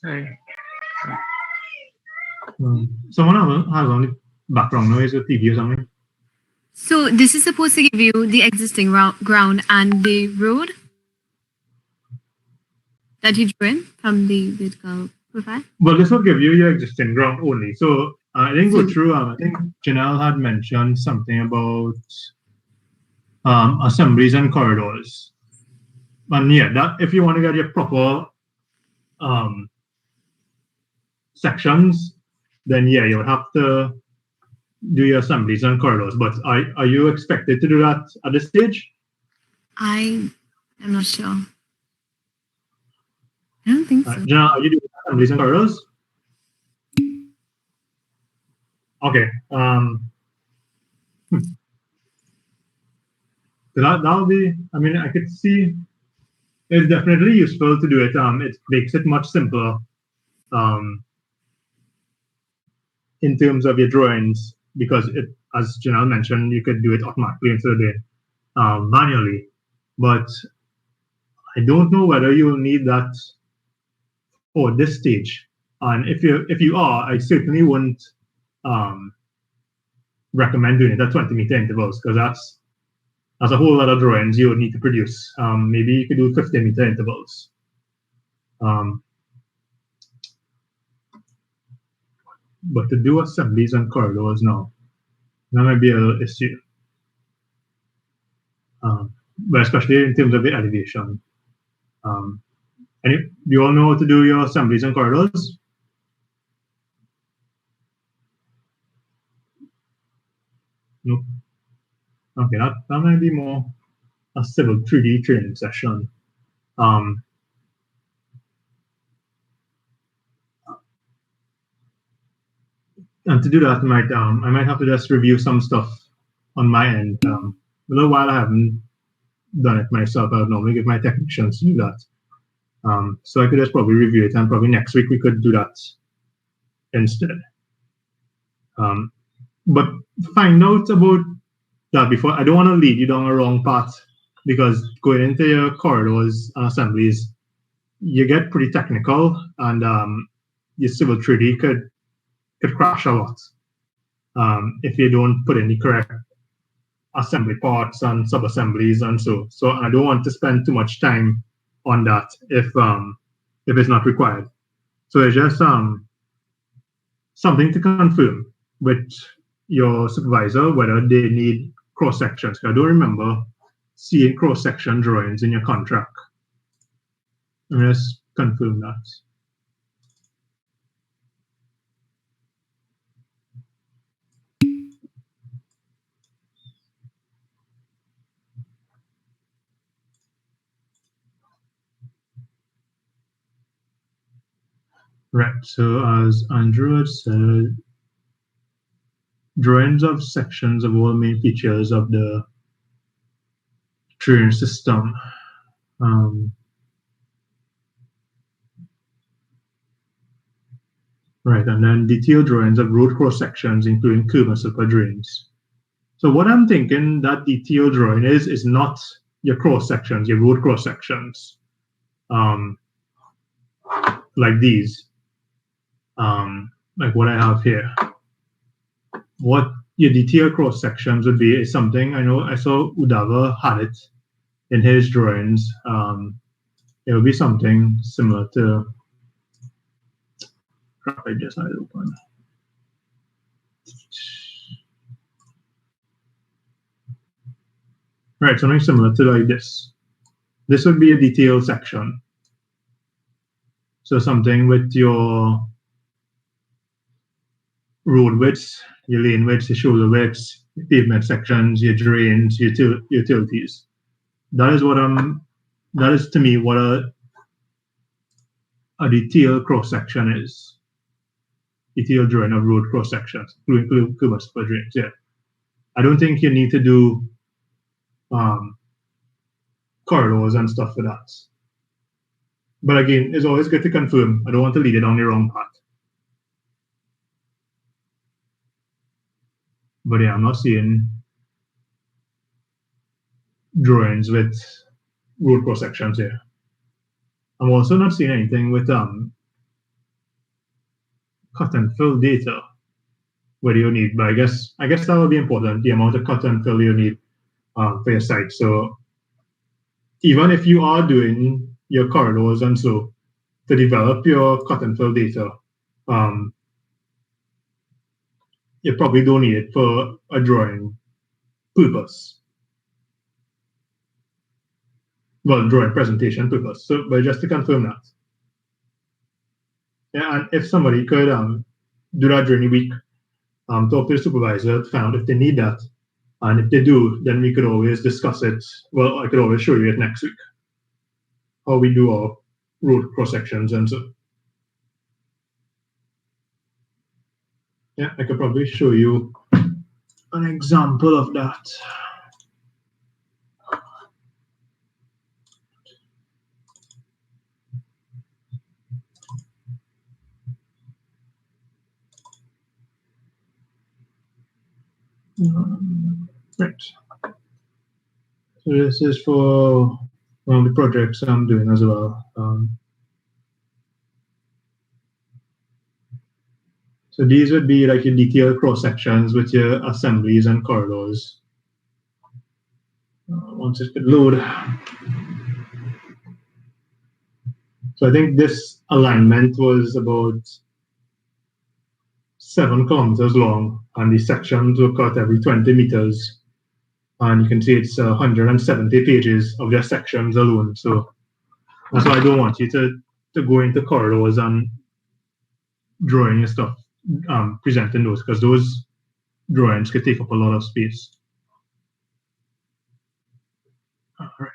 Sorry. Someone has on the background noise with TV or something. So this is supposed to give you the existing ground and the road that you drew in from the vertical profile. Well, this will give you your existing ground only. So I didn't go through. I think Janelle had mentioned something about assemblies and corridors. And yeah, that if you want to get your proper sections, then yeah, you would have to do your assemblies and corridors. But are you expected to do that at this stage? I am not sure. I don't think so. Janelle, are you doing assemblies and corridors? Okay. That'll be. I mean, I could see. It's definitely useful to do it. It makes it much simpler. In terms of your drawings, because it, as Janelle mentioned, you could do it automatically instead of doing manually. But I don't know whether you'll need that for this stage. And if you are, I certainly wouldn't recommend doing it at 20-meter intervals, because that's a whole lot of drawings you would need to produce. Maybe you could do 50-meter intervals. But to do assemblies and corridors now, that might be an issue. But especially in terms of the elevation. And do you all know how to do your assemblies and corridors? No. Okay, that might be more a civil 3D training session. And to do that, I might have to just review some stuff on my end. A little while I haven't done it myself. I would normally give my technicians to do that. So I could just probably review it, and probably next week we could do that instead. But find out about that before. I don't want to lead you down a wrong path, because going into your corridors and assemblies, you get pretty technical, and your civil 3D could crash a lot if you don't put in the correct assembly parts and sub-assemblies and so. So I don't want to spend too much time on that if it's not required. So it's just something to confirm with your supervisor whether they need cross sections. I don't remember seeing cross section drawings in your contract. Let's confirm that. Right, so as Andrew had said, drawings of sections of all main features of the train system. Right, and then detailed drawings of road cross sections, including curb and slipper drains. So what I'm thinking that detailed drawing is not your cross sections, your road cross sections, like these, like what I have here. What your detailed cross sections would be is something I know I saw Udava had it in his drawings. It would be something similar to. I just had it open. Right, something similar to like this. This would be a detailed section. So something with your road widths, your lane widths, your shoulder widths, your pavement sections, your drains, utilities. That is what that is to me what a detailed cross section is. Detailed drawing of road cross sections, including curb and slipper drains. Yeah, I don't think you need to do corridors and stuff for that. But again, it's always good to confirm. I don't want to lead it down the wrong path. But yeah, I'm not seeing drawings with road cross sections here. I'm also not seeing anything with cut and fill data. What do you need? But I guess that would be important, the amount of cut and fill you need for your site. So even if you are doing your corridors and so to develop your cut and fill data, you probably don't need it for a drawing purpose. Well, drawing presentation purpose. So, but just to confirm that. Yeah, and if somebody could do that during the week, talk to the supervisor, find out if they need that. And if they do, then we could always discuss it. Well, I could always show you it next week, how we do our road cross sections and so. Yeah, I could probably show you an example of that. Right. So this is for one of the projects I'm doing as well. So these would be like your detailed cross sections with your assemblies and corridors. Once it could load. So I think this alignment was about 7 kilometers long, and the sections were cut every 20 meters. And you can see it's 170 pages of just sections alone. So that's why I don't want you to go into corridors and drawing and stuff, presenting those, because those drawings could take up a lot of space. All right.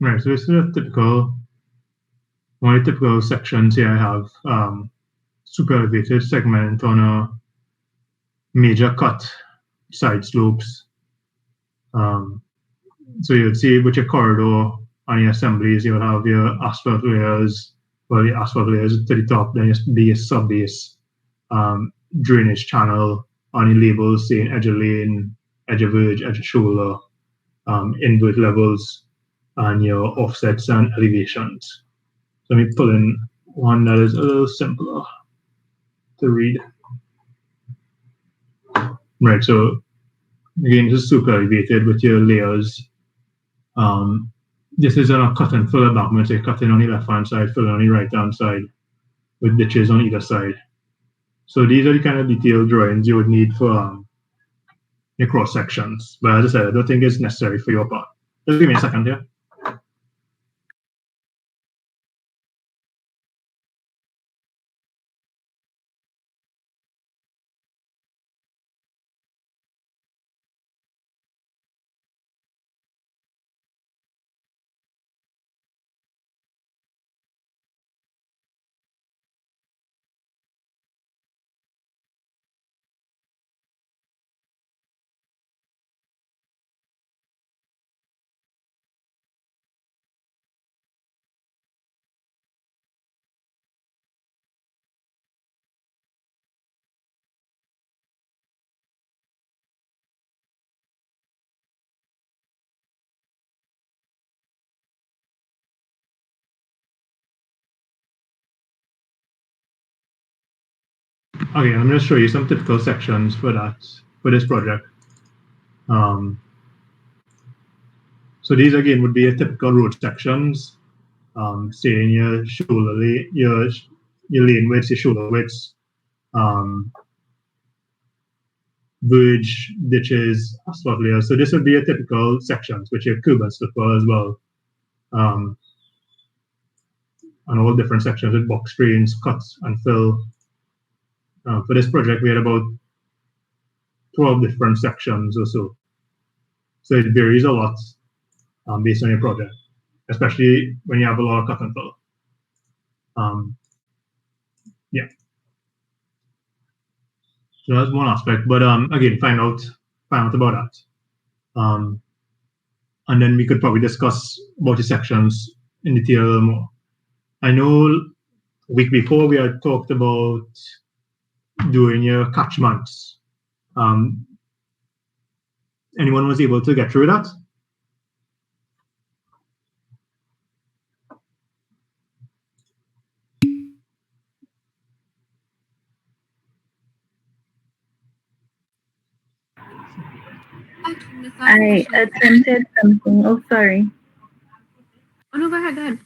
Right, so this is a typical, one of the typical sections here. I have super elevated segment on a major cut, side slopes. So you'd see with your corridor and your assemblies, you'll have your asphalt layers, well, the asphalt layers to the top, then your base, sub-base, drainage channel, on your labels saying edge of lane, edge of verge, edge of shoulder, invert levels, and your offsets and elevations. So let me pull in one that is a little simpler to read. Right, so again, this is super elevated with your layers. This is a cut and fill embankment, so you're cutting on the left hand side, filling on the right hand side, with ditches on either side. So these are the kind of detailed drawings you would need for your cross sections. But as I said, I don't think it's necessary for your part. Just give me a second here. Okay, I'm going to show you some typical sections for this project. So these again would be your typical road sections, saying your shoulder lane, your lane widths, your shoulder widths, verge, ditches, asphalt layers. So this would be your typical sections, which your curb and slipper as well, and all different sections with box drains, cuts, and fill. For this project, we had about 12 different sections or so. So it varies a lot based on your project, especially when you have a lot of cut and fill. Yeah. So that's one aspect. But again, find out about that. And then we could probably discuss about the sections in detail more. I know a week before we had talked about doing your catchments. Anyone was able to get through that? I attempted something. Oh, sorry. Oh no, go ahead, go ahead.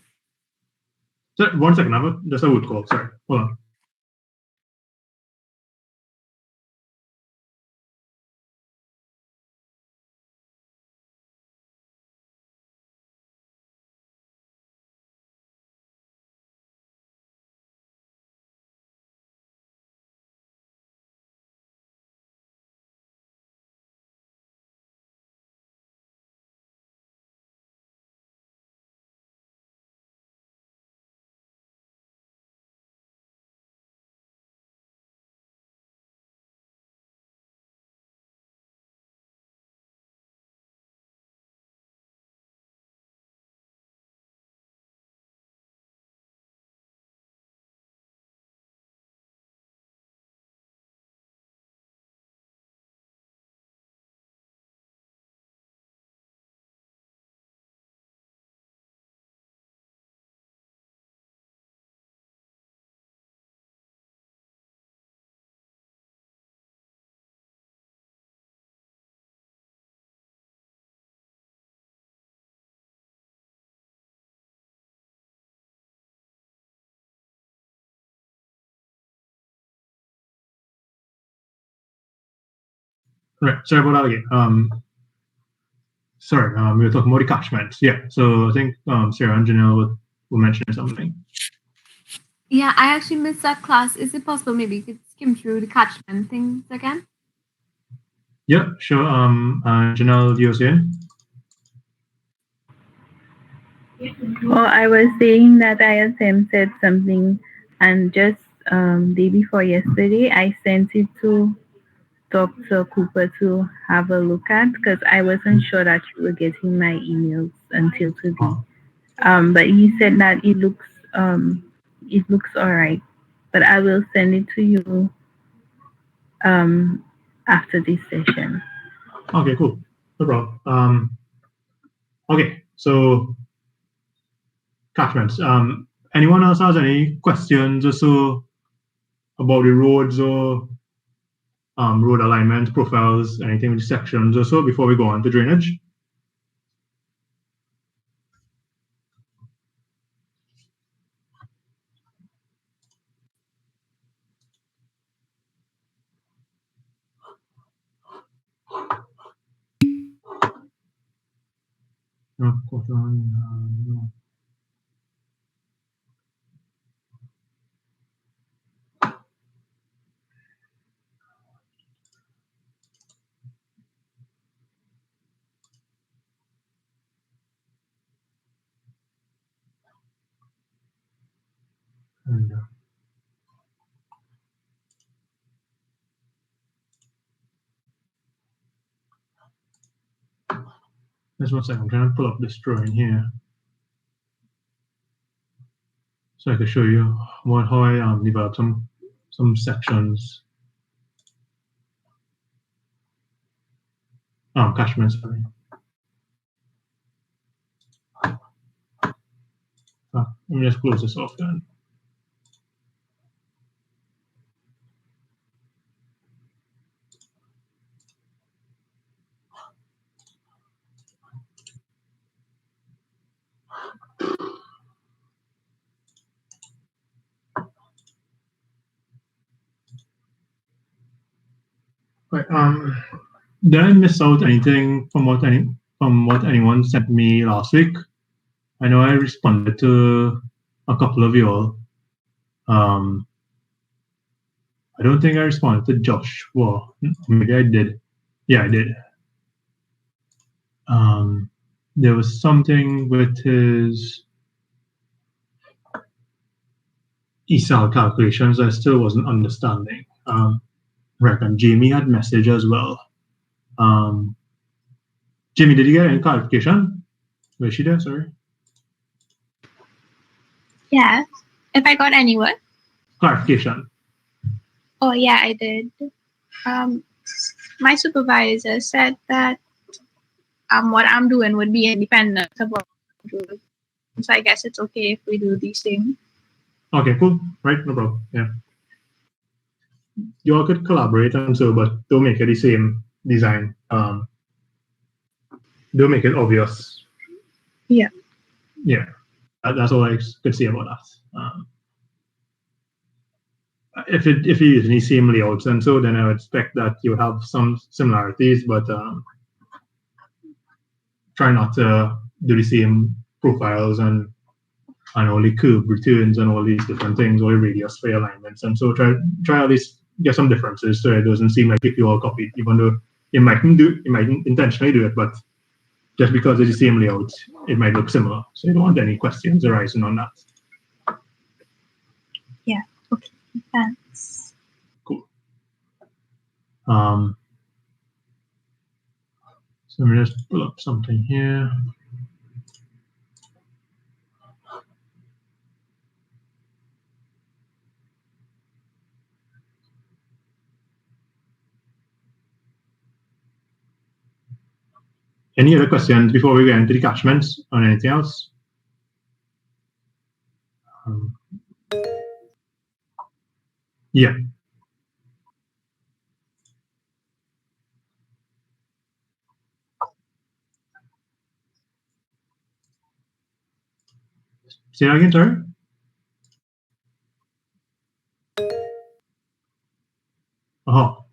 So, 1 second, I have just a wood call. Sorry, hold on. Right, sorry about that again. Sorry, we were talking about the catchment. Yeah, so I think Sarah and Janelle were mentioning something. Yeah, I actually missed that class. Is it possible maybe you could skim through the catchment things again? Yeah, sure. Janelle, you're saying? Well, I was saying that I attempted something, and just day before yesterday, I sent it to Dr. Cooper to have a look at because I wasn't sure that you were getting my emails until today. But he said that it looks all right. But I will send it to you after this session. Okay, cool. No problem. Okay, so catchments. Anyone else has any questions or so about the roads or road alignment profiles, anything with sections or so before we go on to drainage? No. And, just 1 second, I'm trying to pull up this drawing here so I can show you how I developed some sections. Catchments, sorry. Let me just close this off then. Right, did I miss out anything from what anyone sent me last week? I know I responded to a couple of you all. I don't think I responded to Josh. Well, maybe I did. Yeah, I did. There was something with his ESAL calculations I still wasn't understanding. Right, and Jamie had message as well. Jamie, did you get any clarification? Was she there? Sorry. Yeah. If I got any what? Clarification. Oh yeah, I did. My supervisor said that what I'm doing would be independent of what I'm doing. So I guess it's okay if we do these things. Okay, cool. Right, no problem. Yeah. You all could collaborate and so, but don't make it the same design. don't make it obvious. Yeah. Yeah, that's all I could say about that. If you use any same layouts and so, then I would expect that you would have some similarities, but try not to do the same profiles and all the curve returns and all these different things, all the radius for your alignments, and so try at least get some differences so it doesn't seem like you all copied, even though you mightn't intentionally do it, but just because it's the same layout, it might look similar. So you don't want any questions arising on that. Yeah. Okay. Thanks. Cool. So let me just pull up something here. Any other questions before we get into the catchments on anything else? Yeah. Say that again, sorry? Oh.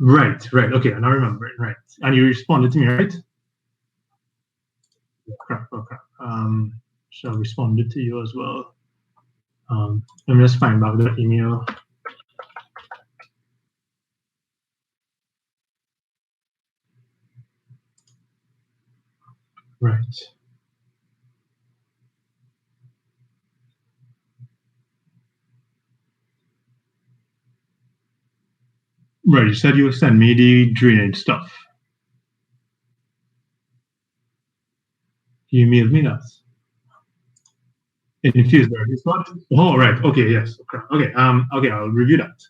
Right. Okay, I now remember it. Right. And you responded to me, right? Crap. So I responded to you as well. Let me just find back the email. Right. Right. You said you would send me the drainage stuff. You emailed me that. Infused. Oh, right. Okay. Yes. Okay. Okay. I'll review that.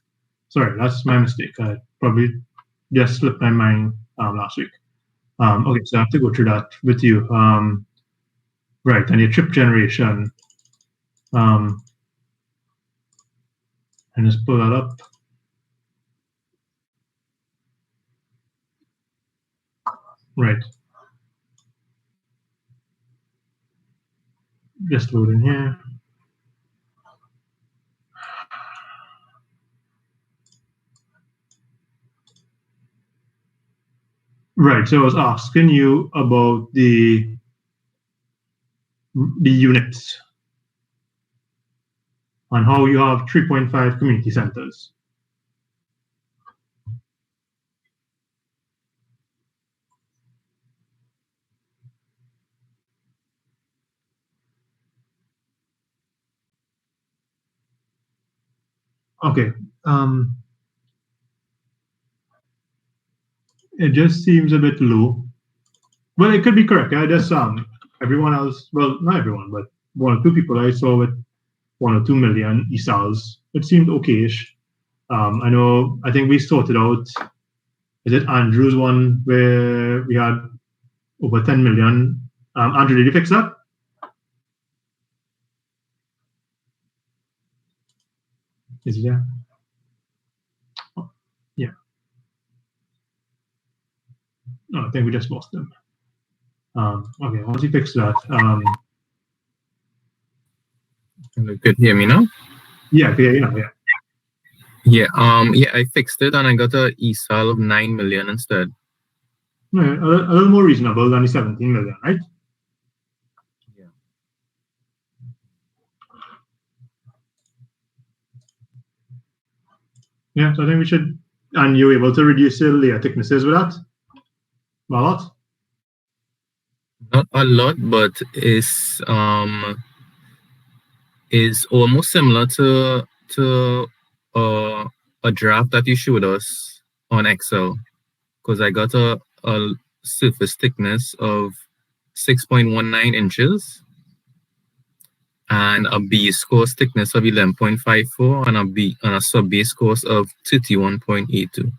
Sorry, that's my mistake. I probably just slipped my mind last week. Okay, so I have to go through that with you. Right, and your trip generation. And just pull that up. Right. Just load in here. Right. So I was asking you about the units and how you have 3.5 community centers. Okay. It just seems a bit low. Well, it could be correct. I just everyone else, well, not everyone, but one or two people I saw with 1 or 2 million ESALs. It seemed okayish. I think we sorted out, is it Andrew's one where we had over 10 million? Andrew, did you fix that? Is he there? Oh, yeah. No, I think we just lost him. Okay, once you fix that. You could hear me now? Yeah, yeah. Yeah, I fixed it and I got a ESAL of 9 million instead. No, a little more reasonable than the 17 million, right? Yeah. Yeah, so I think we should, and you're able to reduce the layer thicknesses with that? A lot? Not a lot, but is almost similar to a draft that you showed us on Excel, because I got a surface thickness of 6.19 inches and a base course thickness of 11.54 and a sub base course of 31.82.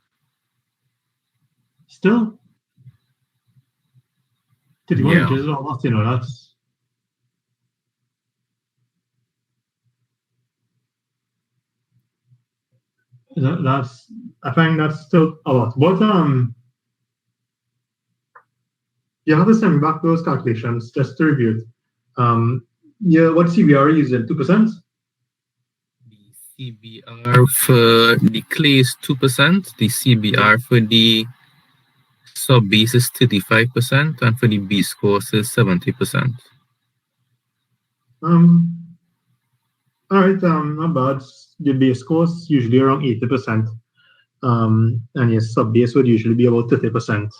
Still? 31 Yeah. inches is almost, that's That's I find that's still a lot. But you have to send me back those calculations just to review it. Yeah, what CBR are you using? 2%? The CBR for the clay is 2%. The CBR for the sub base is 35%, and for the base course is 70%. All right, not bad. The base course usually around 80%, and your sub base would usually be about 30%.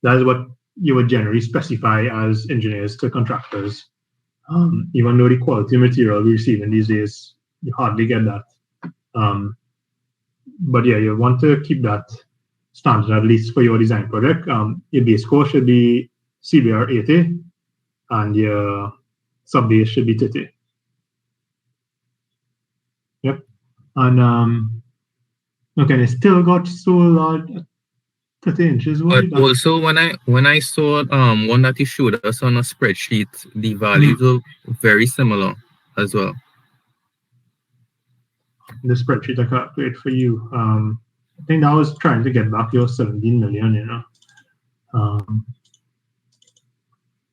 That is what you would generally specify as engineers to contractors. Even though the quality material we receive in these days, you hardly get that. But yeah, you want to keep that standard at least for your design project. Your base course should be CBR 80, and your sub base should be 30. Yep. And okay, it still got so large, 30 inches. But also when I saw one that you showed us on a spreadsheet, the values were very similar as well. The spreadsheet I calculate for you. I think that was trying to get back your 17 million, you know.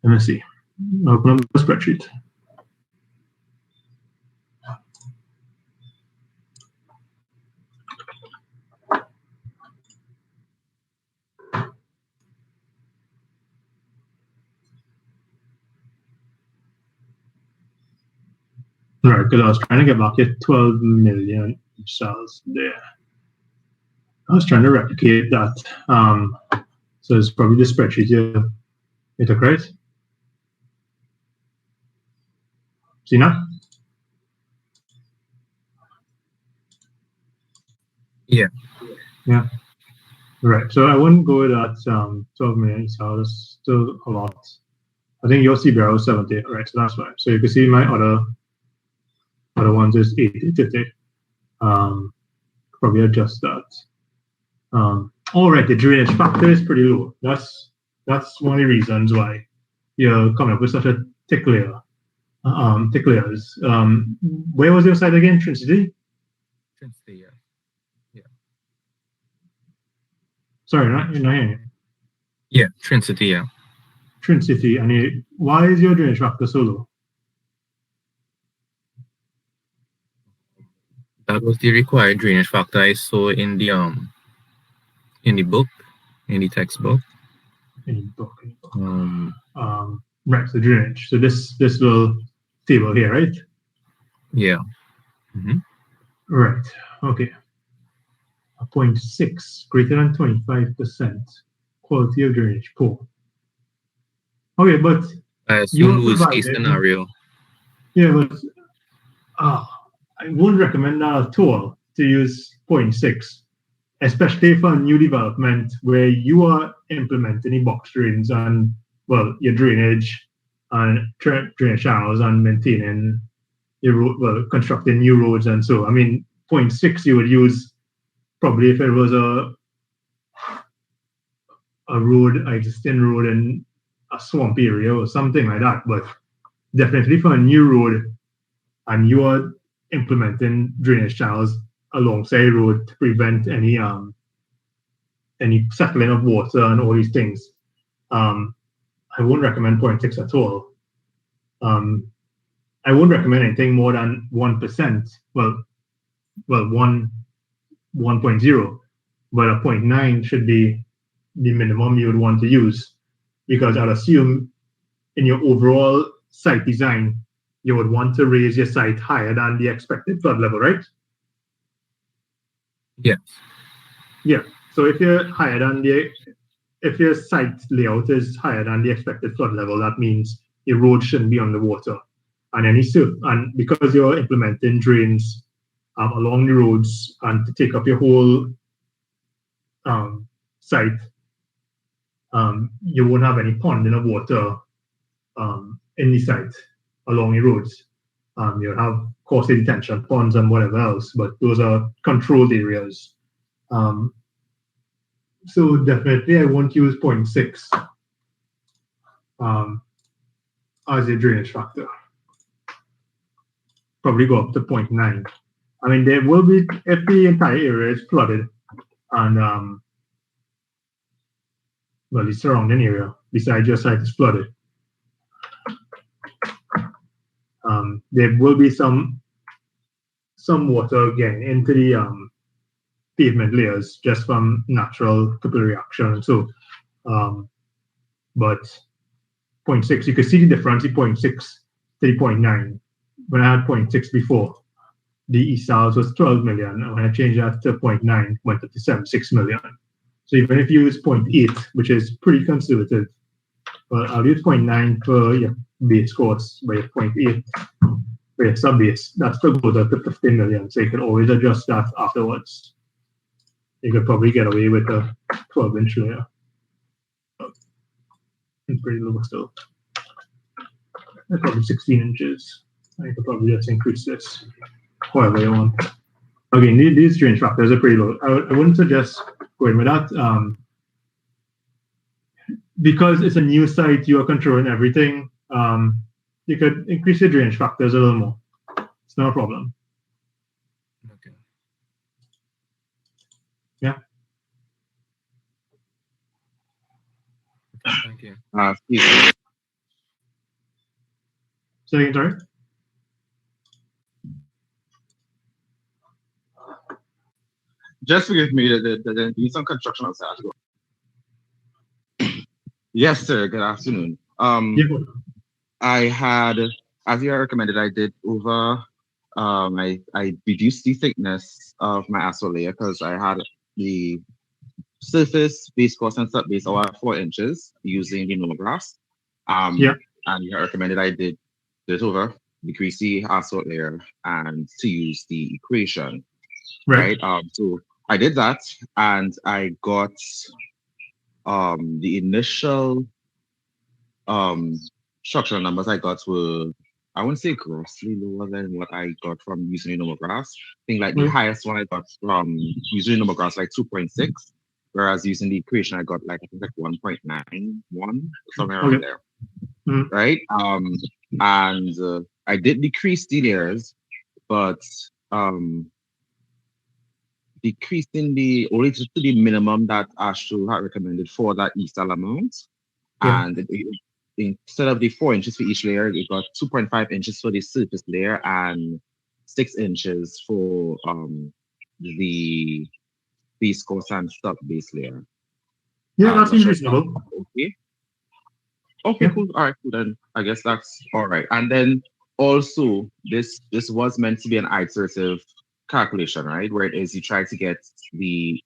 Let me see. Open up the spreadsheet. Right, because I was trying to get back your 12 million cells there. I was trying to replicate that. So it's probably the spreadsheet you took, right? See now? Yeah. Yeah. Right. So I wouldn't go with that 12 million cells. Still a lot. I think your CBR was 70, right? So that's why. So you can see my other ones is 80, 50. Probably adjust that. All right, the drainage factor is pretty low. That's one of the reasons why you're coming up with such a thick layer. Thick layers. Where was your site again? Trinity? Trinity, yeah. Sorry, you're not hearing it. Yeah, Trinity, yeah. Trinity. And why is your drainage factor so low? That was the required drainage factor I saw in the book, in the textbook. In the book. Right, so drainage. So this little table here, right? Yeah. Right. Okay. 0.6 greater than 25%. Quality of drainage poor. Okay, but I assume worst case scenario. Yeah, but I wouldn't recommend that at all to use 0.6, especially for new development where you are implementing the box drains and, well, your drainage and drainage channels and maintaining your road, well, constructing new roads and so. I mean, 0.6 you would use probably if it was a road, an existing road in a swamp area or something like that. But definitely for a new road, and you are implementing drainage channels alongside the road to prevent any settling of water and all these things, I wouldn't recommend 0.6 at all. I wouldn't recommend anything more than 1%. Well, 1.0, but a 0.9 should be the minimum you would want to use, because I'd assume in your overall site design, you would want to raise your site higher than the expected flood level, right? Yes. Yeah. So if you're higher than if your site layout is higher than the expected flood level, that means your road shouldn't be underwater. And because you're implementing drains along the roads and to take up your whole site, you won't have any ponding of water in the site along the roads. You'll have coastal detention ponds and whatever else, but those are controlled areas. So definitely I won't use 0.6 as a drainage factor. Probably go up to 0.9 I mean, there will be, if the entire area is flooded and, well, the surrounding area besides your site is flooded, there will be some water getting into the pavement layers just from natural capillary action. So, but 0.6, you can see the difference in 0.6 to the 0.9. When I had 0.6 before, the ESALs was 12 million, and when I changed that to 0.9, went up to 76 million. So even if you use 0.8, which is pretty conservative, well, I'll use 0.9 for your base course, by 0.8 for your sub base. That still goes up to 15 million, so you can always adjust that afterwards. You could probably get away with a 12-inch layer. It's pretty low still. Probably 16 inches. I could probably just increase this however you want. Again, these drainage factors are pretty low. I wouldn't suggest going with that. Because it's a new site, you are controlling everything. You could increase your drainage factors a little more. It's not a problem. Okay. Yeah. Okay, thank you. Steve, Say again, sorry? just forgive me that there be some construction outside. Yes, sir. Good afternoon. Yeah. I had, as you recommended, I did over. I reduced the thickness of my asphalt layer because I had the surface base course and sub base over 4 inches using the Nomograss. Yeah. And you recommended I did it over, decrease the asphalt layer, and to use the equation. Right. So I did that, and I got the initial structural numbers I got were, I wouldn't say grossly lower than what I got from using Nomograss. I think like the highest one I got from using Nomograss like 2.6, whereas using the equation I got like I think like 1.91, somewhere around there. Right. And I did decrease the layers, but decreasing the only to the minimum that Astro had recommended for that ESAL amount. Yeah. And instead of the 4 inches for each layer, it got 2.5 inches for the surface layer and 6 inches for the base course and sub base layer. Yeah, that seems reasonable. Okay. Okay, Yeah. cool. All right, cool. Then I guess that's all right. And then also this was meant to be an iterative calculation, right? Where it is you try to get the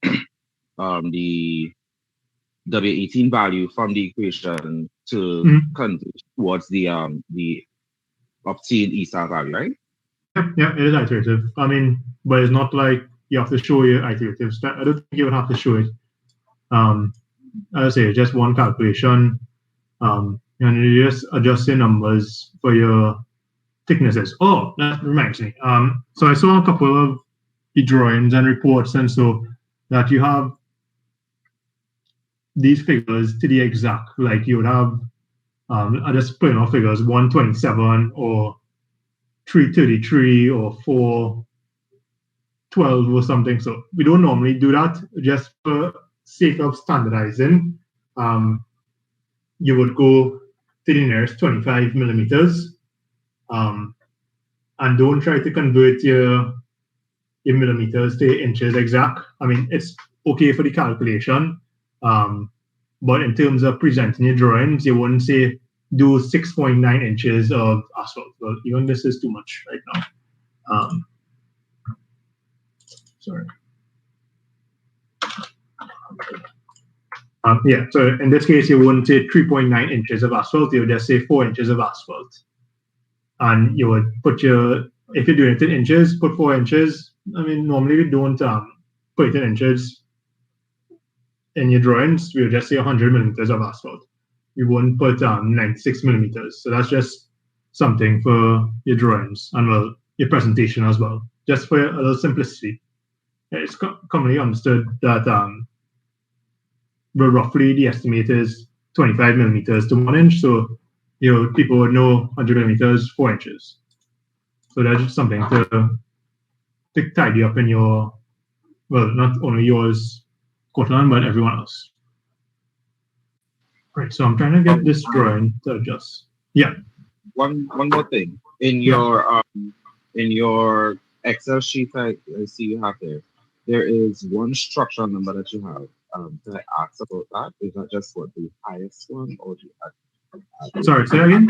W18 value from the equation to convert towards the obtained ESAL value, right? Yeah, it is iterative. I mean, but it's not like you have to show your iterative step. I don't think you would have to show it. As I say, just one calculation. And you just adjust your numbers for your thicknesses. Oh, that reminds me. So I saw a couple of the drawings and reports, and so that you have these figures to the exact, like you would have, I just put in our figures 127 or 333 or 412 or something. So we don't normally do that just for sake of standardizing. You would go to the nearest 25 millimeters, and don't try to convert your millimeters to inches exact. I mean, it's okay for the calculation, but in terms of presenting your drawings, you wouldn't say do 6.9 inches of asphalt. Well, even this is too much right now. Sorry. Yeah, so in this case, you wouldn't say 3.9 inches of asphalt, you would just say 4 inches of asphalt. And you would put if you're doing it in inches, put 4 inches. I mean, normally we don't put it in inches in your drawings. We would just say 100 millimeters of asphalt. We wouldn't put 96 millimeters. So that's just something for your drawings and well, your presentation as well, just for a little simplicity. It's commonly understood that roughly the estimate is 25 millimeters to 1 inch. So, people would know 100 millimeters, 4 inches. So that's just something to to tidy up in your, well, not only yours, Kotlin, but everyone else. Right, so I'm trying to get this drawing to adjust. Yeah. One more thing. In your Excel sheet I see you have there is one structural number that you have. Did I ask about that? Is that just what the highest one or Sorry, say that again?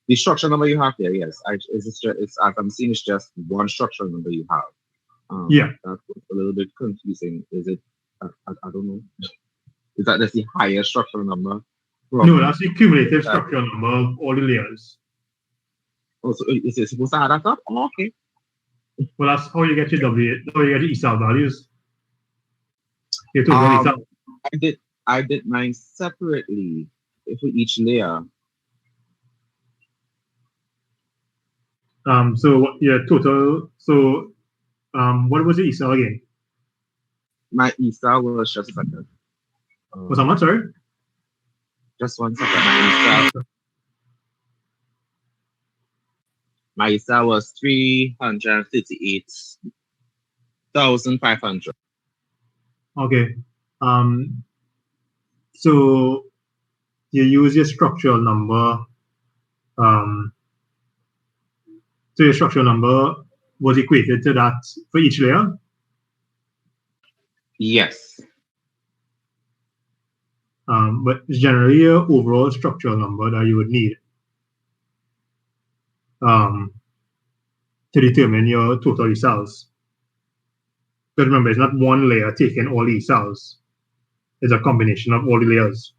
The structural number you have there, yes. It's as I'm seeing, it's just one structural number you have. Yeah. That's a little bit confusing. Is it? I don't know. Is that the higher structural number? No, that's the cumulative structural number of all the layers. Oh, so is it supposed to add that up? Oh, okay. Well, that's how you get your how you get your ESAL values. Your total ESAL. I did mine separately for each layer. So your total. So, what was the ESAL again? My ESAL was just a second. Was how much? Sorry. Just 1 second. My ESAL was 338,500. Okay. So you use your structural number. So your structural number was equated to that for each layer? Yes. But it's generally your overall structural number that you would need to determine your total ESALs. But remember, it's not one layer taking all the ESALs. It's a combination of all the layers.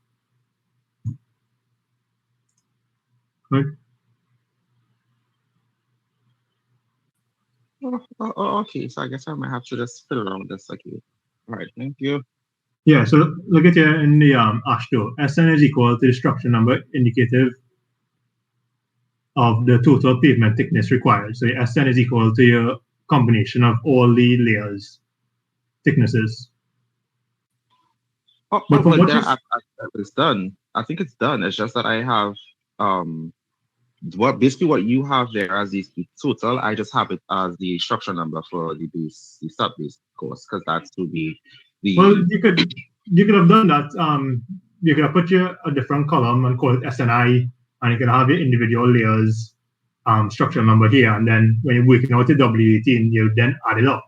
Right? Okay, so I guess I might have to just fiddle around this again. All right, thank you. Yeah, so look at here in the AASHTO. SN is equal to the structure number indicative of the total pavement thickness required. So your SN is equal to your combination of all the layers thicknesses. But it's done. I think it's done. It's just that I have what you have there as the total. I just have it as the structure number for the sub base course, because that's to be the. Well, you could have done that. You could have put a different column and call it SNI, and you can have your individual layers structure number here, and then when you're working out the W18, you then add it up.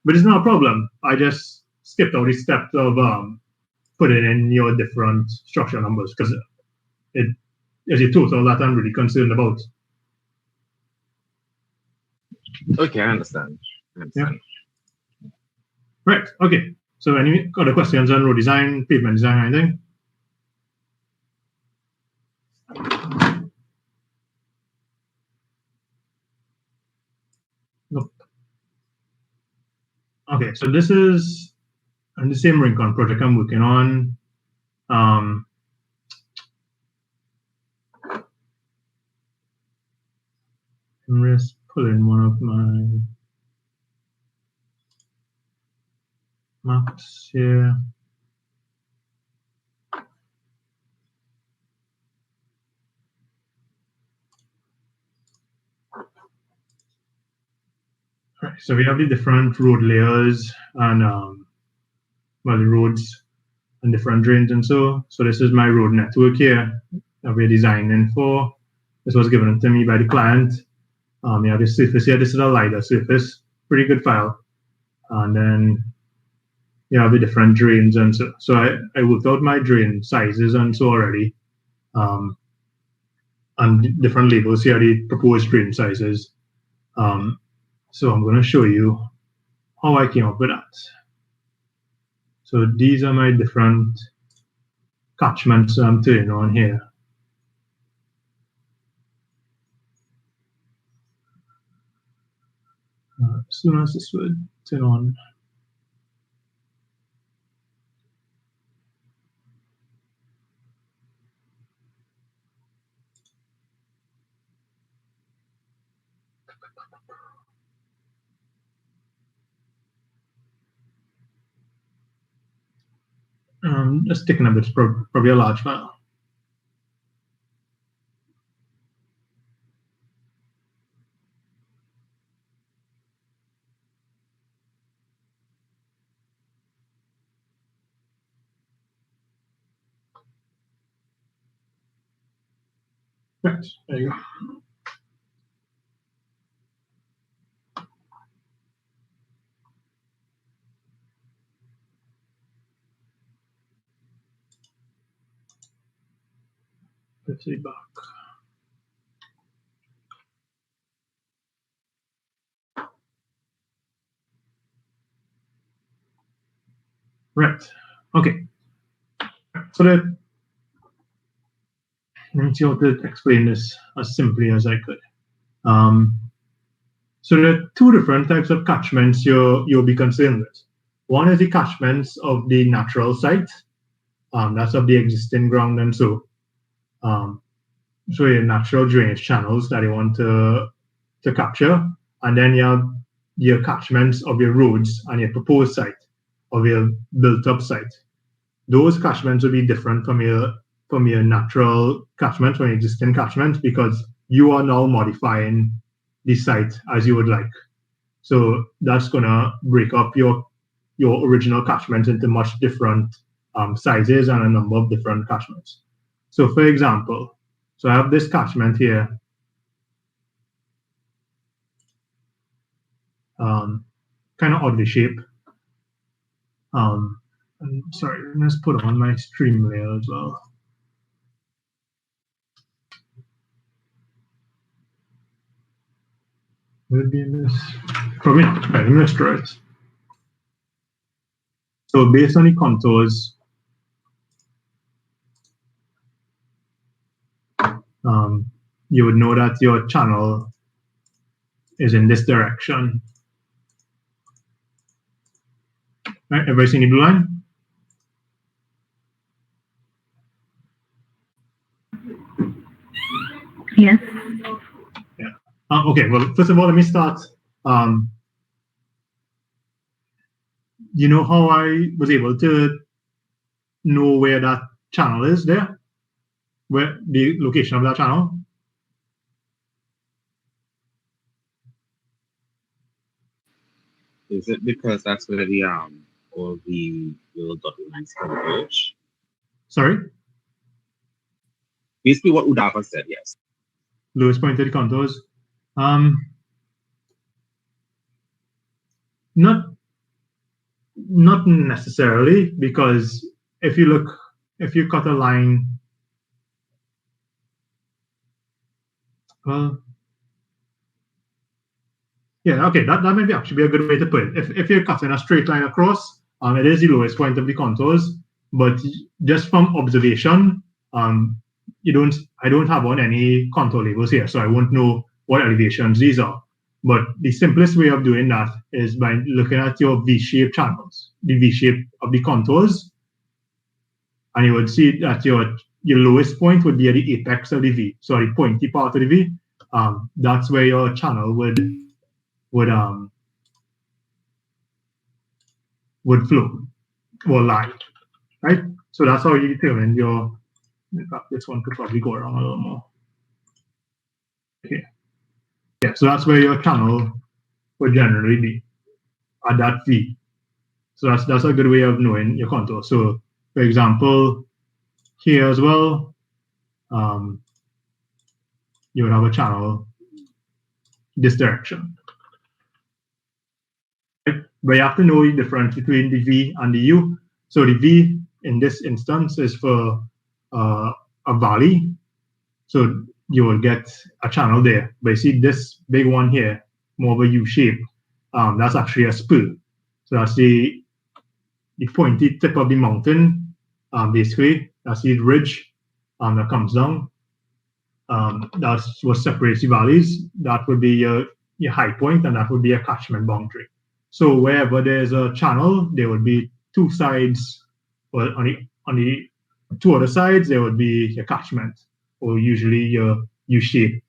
But it's not a problem. I just skipped all the steps of putting in your different structure numbers because it is a total that I'm really concerned about. Okay, I understand. Yeah. Right. Okay. So any other questions on road design, pavement design, anything? Nope. Okay, so this is the same Rincon project I'm working on. I'm just pulling one of my maps here. Right, so we have the different road layers and well, the roads and different drains and so this is my road network here that we're designing for. This was given to me by the client. You have the surface here. This is a LiDAR surface, pretty good file. And then you have the different drains and so I worked out my drain sizes and so already. And different labels here, the proposed drain sizes. So I'm going to show you how I came up with that. So these are my different catchments I'm turning on here. As soon as this would turn on. Just taking a bit, probably a large file. Right, there you go. Let's see back. Right. Okay. So let me see how to explain this as simply as I could. So there are two different types of catchments you'll be concerned with. One is the catchments of the natural site, that's of the existing ground, and so your natural drainage channels that you want to capture, and then you have your catchments of your roads and your proposed site of your built-up site. Those catchments will be different from your natural catchment, from your existing catchment, because you are now modifying the site as you would like. So that's gonna break up your original catchment into much different sizes and a number of different catchments. So for example, so I have this catchment here, kind of oddly shaped. And sorry, let's put on my stream layer as well. Will it be in this? Probably not. Right, let me destroy it. So based on the contours, you would know that your channel is in this direction. Right, everybody see the blue line? Yes. Yeah. Okay, well, first of all, let me start. You know how I was able to know where that channel is there? Where the location of that channel? Is it because that's where the all the little dotted lines converge? Sorry? Basically what Udafa said, yes. Lowest point of the contours. Not necessarily, because if you cut a line, well, yeah, okay, that might actually be a good way to put it. If you're cutting a straight line across, it is the lowest point of the contours, but just from observation, I don't have on any contour labels here, so I won't know what elevations these are. But the simplest way of doing that is by looking at your V-shaped channels, the V-shape of the contours, and you would see that your lowest point would be at the apex of the V, so the pointy part of the V. That's where your channel would flow or lie, right? So that's how you determine your. In fact, this one could probably go around a little more. Okay. Yeah, so that's where your channel would generally be at that V. So that's a good way of knowing your contour. So for example, here as well, you would have a channel this direction. Right? But you have to know the difference between the V and the U. So the V in this instance is for a valley. So you will get a channel there. But you see this big one here, more of a U shape. That's actually a spur. So that's the pointy tip of the mountain, basically. That's the ridge that comes down. That's what separates the valleys. That would be your high point, and that would be a catchment boundary. So wherever there's a channel, there would be two sides. Well, on the two other sides, there would be your catchment, or usually your U-shape,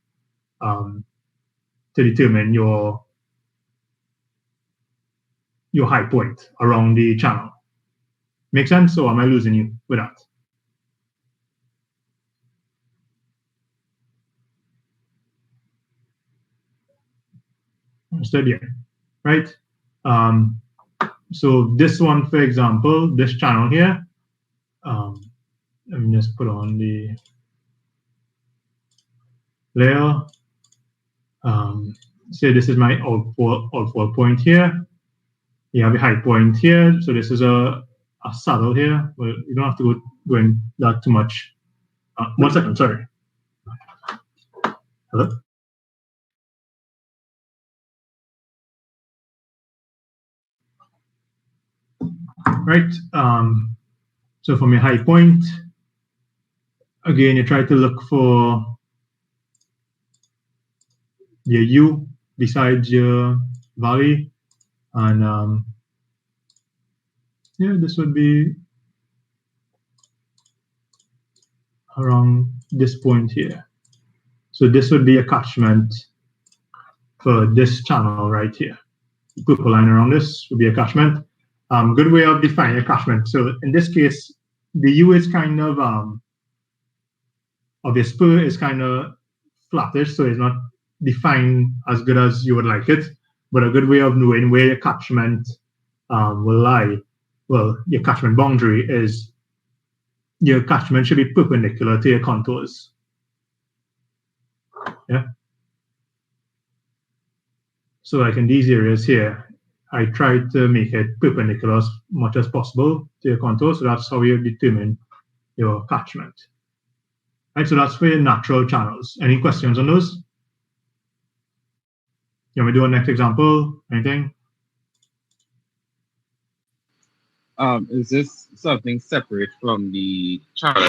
to determine your high point around the channel. Make sense? Or am I losing you with that? Understood, yeah. Right? So this one, for example, this channel here, let me just put on the layer. Say this is my outfall point here. You have a high point here. So this is a saddle here. Well, you don't have to go in that too much. 1 second, sorry. Hello? Right. So from your high point, again, you try to look for your U besides your valley. And yeah, this would be around this point here. So this would be a catchment for this channel right here. The purple line around this would be a catchment. Good way of defining a catchment. So in this case, the U is kind of the spur is kind of flattish, so it's not defined as good as you would like it. But a good way of knowing where your catchment will lie, well, your catchment boundary is your catchment should be perpendicular to your contours. Yeah. So like in these areas here, I try to make it perpendicular as much as possible to your contour. So that's how you determine your catchment. Right, so that's for your natural channels. Any questions on those? You want me to do a next example? Anything? Is this something separate from the channel?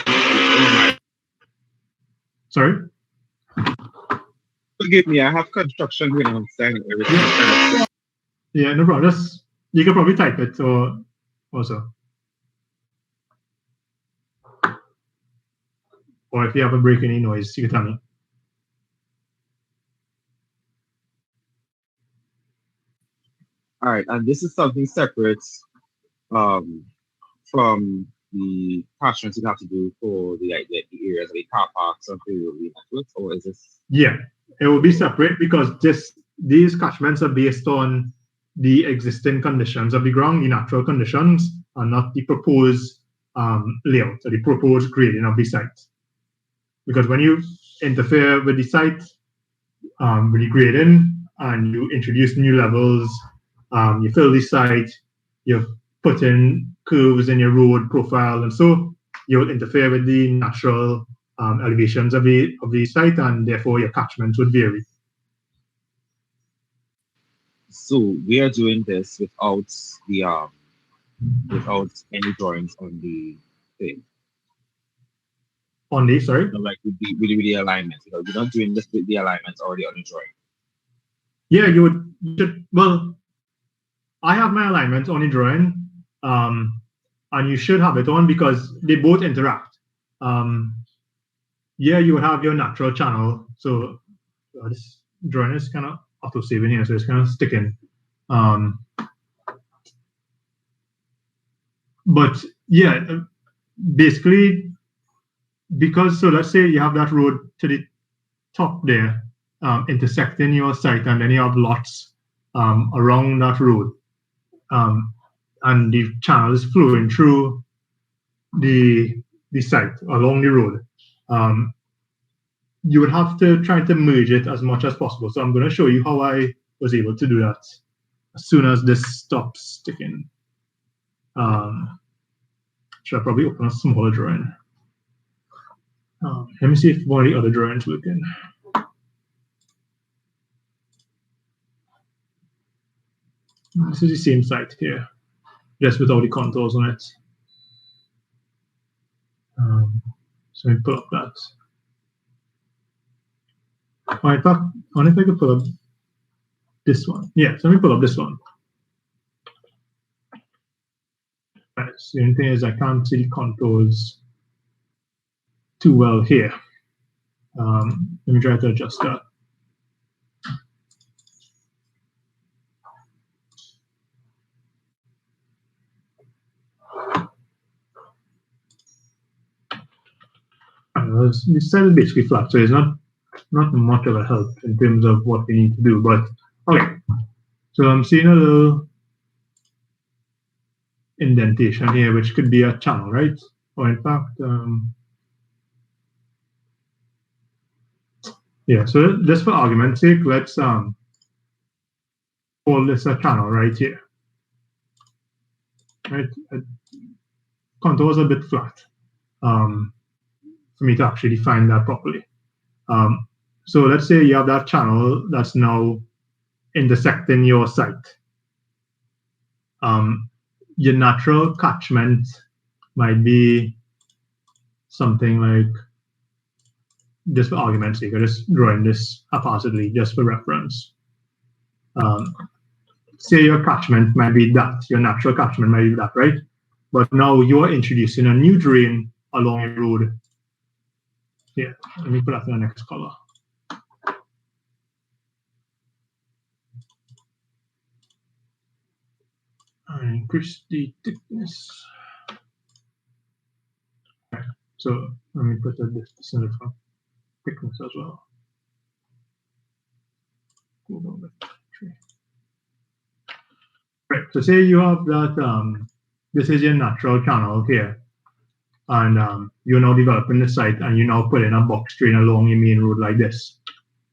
Sorry? Forgive me, I have construction going on saying everything. Yeah, no problem. Just, you can probably type it or also. Or if you have a break any noise, you can tell me. All right, and this is something separate from the catchments you have to do for the areas like car parks and railway networks, or is this? Yeah, it will be separate because these catchments are based on the existing conditions of the ground, the natural conditions, and not the proposed layout or the proposed grading of the site. Because when you interfere with the site, with the grading, and you introduce new levels, you fill the site, you put in curves in your road profile, and so you'll interfere with the natural elevations of the site, and therefore your catchments would vary. So we are doing this without the without any drawings on the thing. On the, sorry? Like with the alignments. You know, we're not doing this with the alignments already on the drawing. Yeah, you should. Well, I have my alignment on the drawing, and you should have it on because they both interact. Yeah, you have your natural channel. So this drawing is kind of auto-saving here, so it's kind of sticking. But yeah, basically, because, so let's say you have that road to the top there, intersecting your site, and then you have lots around that road, and the channel is flowing through the site along the road. You would have to try to merge it as much as possible. So I'm going to show you how I was able to do that as soon as this stops sticking. Should I probably open a smaller drawing? Let me see if one of the other drawings working. This is the same site here, just without the contours on it. So let me pull up that. Oh, in fact, I wonder if I could pull up this one. Yeah, so let me pull up this one. Right, so the only thing is I can't see the contours too well here. Let me try to adjust that. This side is basically flat, so it's not much of a help in terms of what we need to do. But okay, so I'm seeing a little indentation here, which could be a channel, right? Or in fact, Yeah, so just for argument's sake, let's call this a channel right here. Right? Contour is a bit flat for me to actually define that properly. So let's say you have that channel that's now intersecting your site. Your natural catchment might be something like, just for argument's sake, I'm just drawing this haphazardly just for reference. Say your catchment might be that, your natural catchment might be that, right? But now you're introducing a new drain along a road. Here, let me put that in the next color. And increase the thickness. Okay, so let me put this in the front. Thickness as well. Right, so say you have that, this is your natural channel here, and you're now developing the site and you now put in a box drain along your main road like this.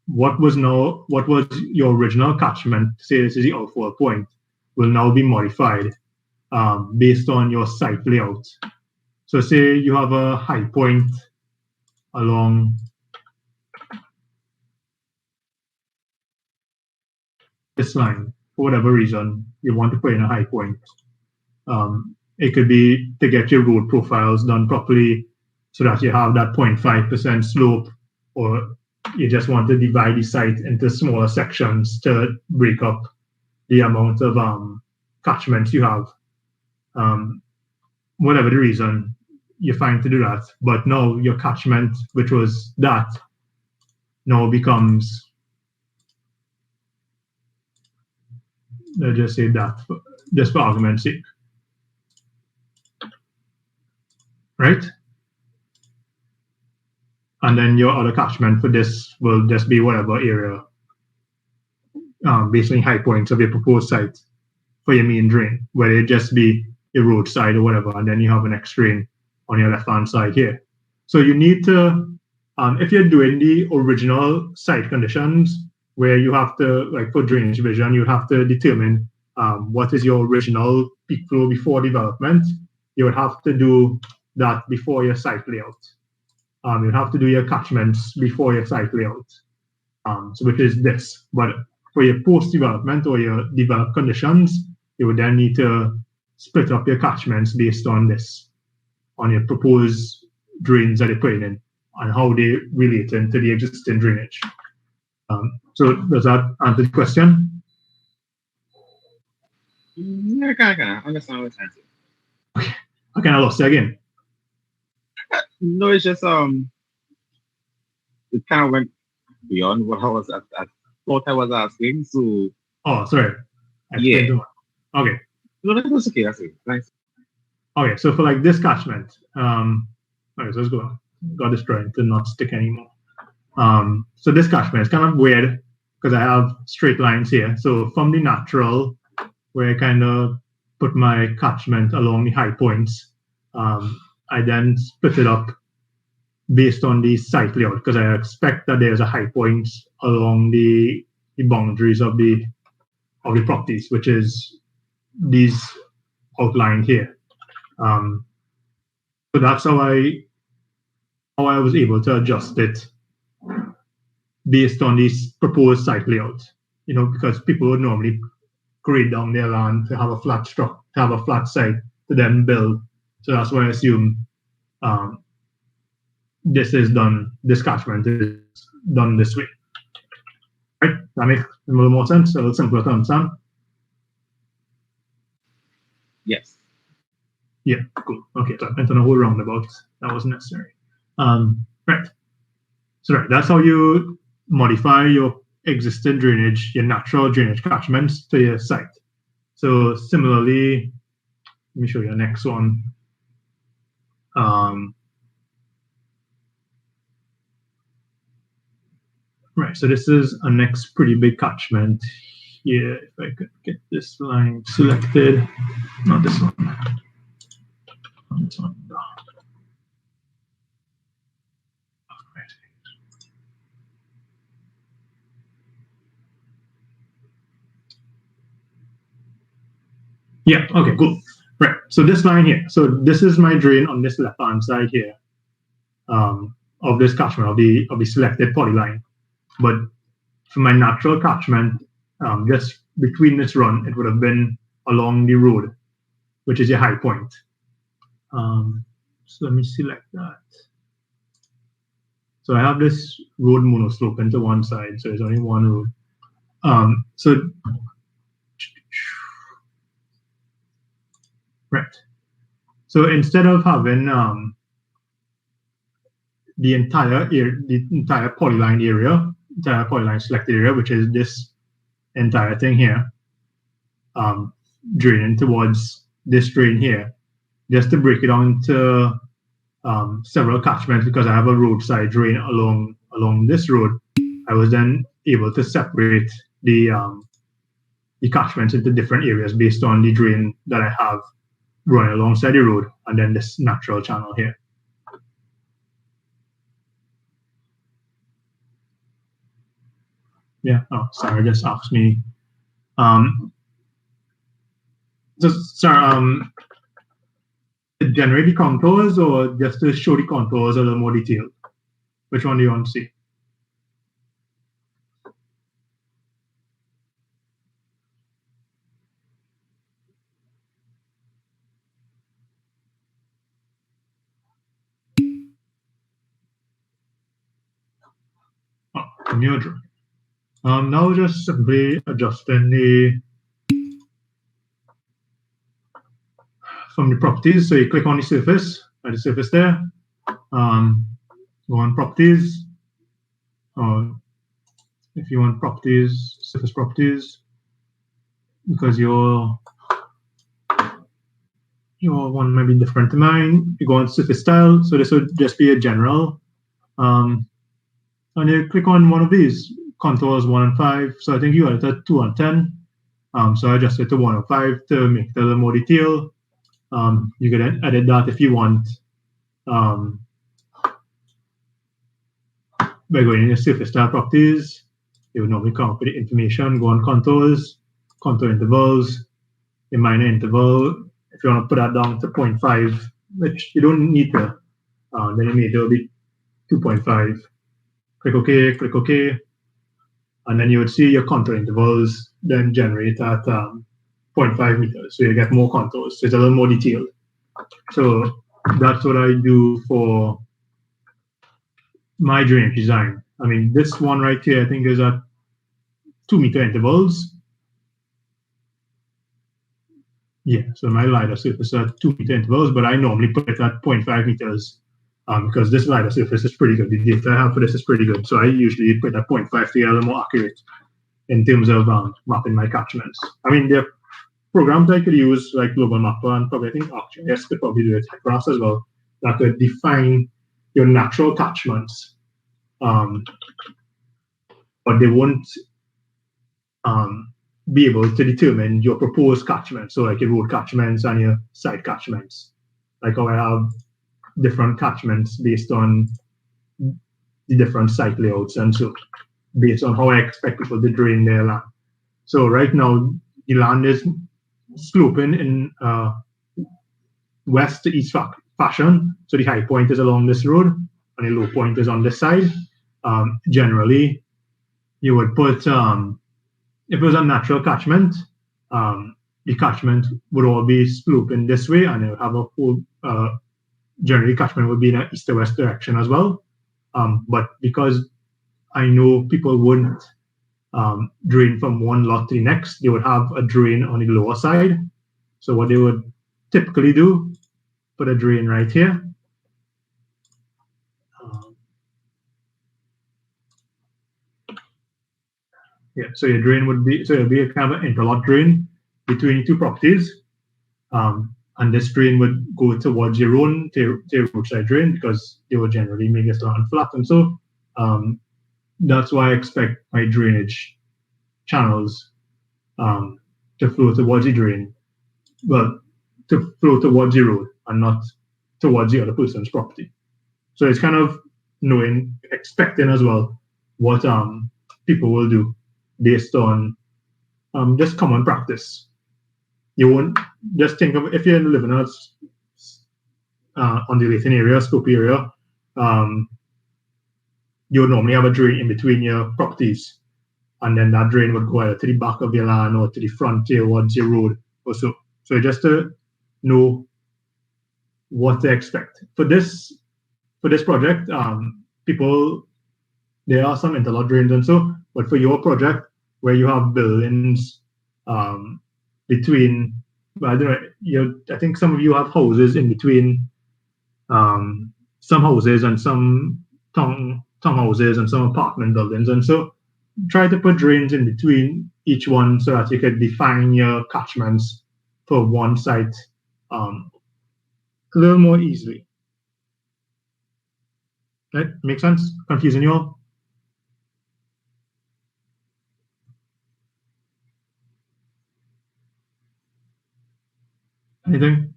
What was your original catchment, say this is the outfall point, will now be modified based on your site layout. So say you have a high point along this line, for whatever reason, you want to put in a high point. It could be to get your road profiles done properly so that you have that 0.5% slope, or you just want to divide the site into smaller sections to break up the amount of catchments you have. Whatever the reason, you're fine to do that. But now your catchment, which was that, now becomes, let's just say that, just for argument's sake. Right? And then your other catchment for this will just be whatever area, based on high points of your proposed site for your main drain, whether it just be your roadside or whatever, and then you have an next drain on your left-hand side here. So you need to, if you're doing the original site conditions, where you have to, like for drainage vision, you have to determine what is your original peak flow before development. You would have to do that before your site layout. You'd have to do your catchments before your site layout, so which is this. But for your post-development or your developed conditions, you would then need to split up your catchments based on this, on your proposed drains that you're putting in and how they relate into the existing drainage. So does that answer the question? Yeah, I kind of understand what you're saying. Okay, I kind of lost it again. No, it's just it kind of went beyond what I thought I was asking. So oh, sorry. Yeah. Okay. No, that's okay. That's it. Thanks. Okay, so for like this catchment, okay, so let's go. Got this trying to not stick anymore. So this catchment is kind of weird because I have straight lines here. So from the natural, where I kind of put my catchment along the high points, I then split it up based on the site layout because I expect that there's a high point along the boundaries of the properties, which is these outlined here. So that's how I was able to adjust it based on this proposed site layout. You know, because people would normally grade down their land to have a flat structure, to have a flat site to then build. So that's why I assume this catchment is done this way. Right? That makes a little more sense, a little simpler to understand. Yes. Yeah, cool. Okay, so I went on a whole roundabout. That wasn't necessary. Right. So right, that's how you modify your existing drainage, your natural drainage catchments to your site. So similarly, let me show you the next one. Right, so this is a next pretty big catchment here. If I could get this line selected, not this one. Not this one. Yeah, okay, cool. Right, so this line here, so this is my drain on this left-hand side here of this catchment, of the selected polyline. But for my natural catchment, just between this run, it would have been along the road, which is your high point. So let me select that. So I have this road monoslope into one side, so there's only one road. So right. So instead of having the entire polyline area, entire polyline selected area, which is this entire thing here, draining towards this drain here, just to break it down to several catchments, because I have a roadside drain along this road, I was then able to separate the catchments into different areas based on the drain that I have running alongside the road, and then this natural channel here. Yeah, oh, Sarah just asked me. Sarah, to generate the contours or just to show the contours a little more detailed? Which one do you want to see? Oh, new drawing. Now just simply adjusting from the properties. So you click on the surface there. Go on properties. If you want properties, surface properties, because your one might be different to mine. You go on surface style. So this would just be a general. And you click on one of these, contours 1 and 5. So I think you had it at 2 and 10. So I adjusted to 1 and 5 to make it a little more detailed. You can edit that if you want by going in your surface style properties. You would normally come up with the information, go on contours, contour intervals, your minor interval. If you want to put that down to 0.5, which you don't need to, then it will be 2.5. Click OK, and then you would see your contour intervals then generate at 0.5 meters. So you get more contours. So it's a little more detailed. So that's what I do for my drainage design. I mean, this one right here, I think is at 2 meter intervals. Yeah, so my LiDAR surface is at 2 meter intervals, but I normally put it at 0.5 meters because this LiDAR surface is pretty good. The data I have for this is pretty good. So I usually put at 0.5 to get a little more accurate in terms of mapping my catchments. I mean, there are programs I could use like Global Mapper, and probably I think ArcGIS could probably do it across as well, that could define your natural catchments. But they won't be able to determine your proposed catchments. So like your road catchments and your side catchments. Like how I have different catchments based on the different site layouts, and so based on how I expect people to drain their land. So right now, the land is sloping in west to east fashion. So the high point is along this road, and the low point is on this side. Generally, you would put, if it was a natural catchment, the catchment would all be sloping this way, and it would have a whole, generally catchment would be in an east to west direction as well. But because I know people wouldn't drain from one lot to the next, they would have a drain on the lower side. So what they would typically do, put a drain right here. Yeah, so your drain would be, so it'll be a kind of an interlot drain between the two properties. And this drain would go towards your own roadside drain, because they would generally make this land flat. And so that's why I expect my drainage channels to flow towards the drain, well, to flow towards the road and not towards the other person's property. So it's kind of knowing, expecting as well what people will do based on just common practice. you won't just think of if you're living in a undulating area, slopey area, you would normally have a drain in between your properties. And then that drain would go either to the back of your land or to the front towards your road or so. So just to know what to expect. For this project, there are some interlock drains and so, but for your project where you have buildings between, I don't know, I think some of you have houses in between some houses and some townhouses and some apartment buildings, and so try to put drains in between each one so that you can define your catchments for one site a little more easily. Right? Make sense? Confusing you all? Anything?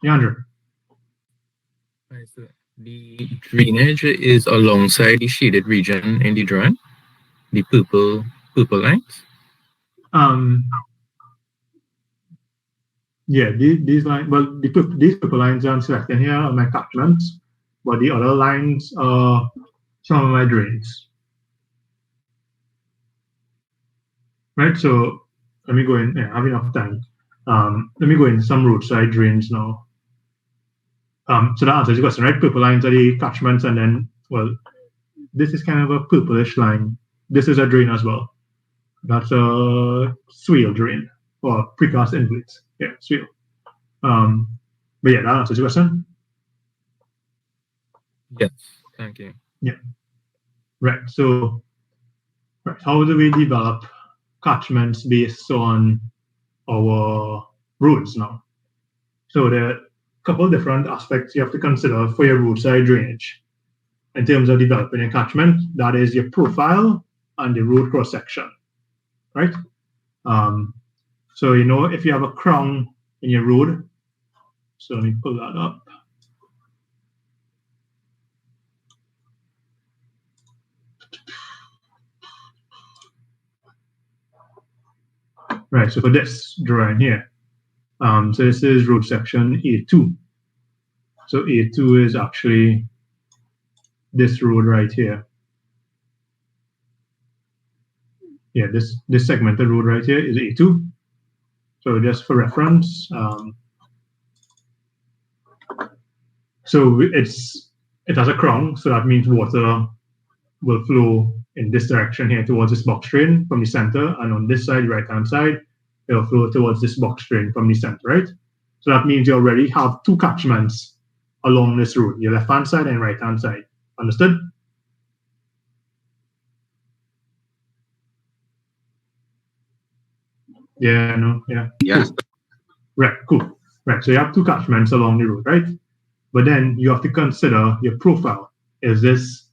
Yeah, Andrew. Right, so the drainage is alongside the shaded region in the drawing, the purple lines. Yeah, these lines. Well, these purple lines I'm selecting here are my catchments, but the other lines are some of my drains. Right. So let me go in. Yeah, I have enough time. Let me go in some roadside drains now. So that answers your question, right? Purple lines are the catchments, and then, well, this is kind of a purplish line. This is a drain as well. That's a swale drain or precast inlets. Yeah, swale. But yeah, that answers your question. Yes, thank you. Yeah. Right. So, right, how do we develop catchments based on our roads now? So there are a couple of different aspects you have to consider for your roadside drainage in terms of developing a catchment. That is your profile and the road cross section, right? So if you have a crown in your road, so let me pull that up. Right, so for this drawing here, so this is road section A2. So A2 is actually this road right here. Yeah, this segmented road right here is A2. So just for reference, so it has a crown, so that means water will flow in this direction here towards this box drain from the center, and on this side, right-hand side, it'll flow towards this box drain from the center, right? So that means you already have two catchments along this road, your left-hand side and right-hand side. Understood? Yeah, no, yeah. Yes. Cool. Right, cool. Right, so you have two catchments along the road, right? But then you have to consider your profile. Is this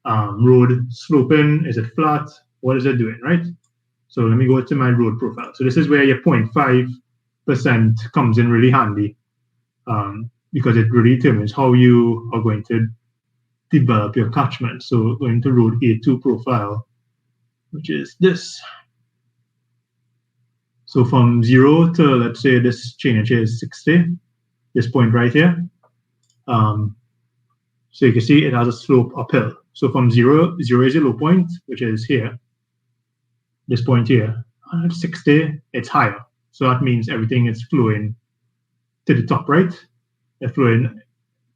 road sloping? Is it flat? What is it doing, right? So let me go to my road profile. So this is where your 0.5% comes in really handy, because it really determines how you are going to develop your catchment. So going to road A2 profile, which is this. So from 0 to, let's say this change is 60, this point right here. So you can see it has a slope uphill. So from 0 is your low point, which is here, this point here. And at 60, it's higher. So that means everything is flowing to the top right. They're flowing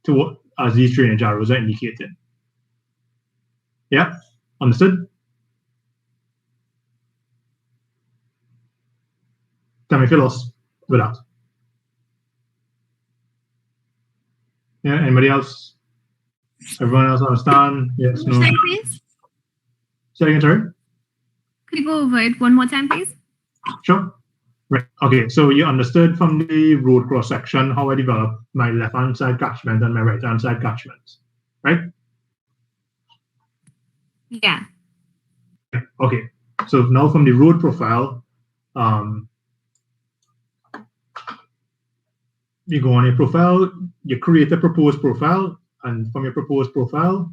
to what, as these drainage arrows are indicating. Yeah, understood? Tell me if you're lost with that. Yeah, anybody else? Everyone else understand? Yes, no? Next, please. Say again, sorry? Could you go over it one more time, please? Sure. Right. Okay, so you understood from the road cross section how I develop my left-hand side catchment and my right-hand side catchment, right? Yeah. Okay, so now from the road profile, you go on your profile, you create a proposed profile, and from your proposed profile,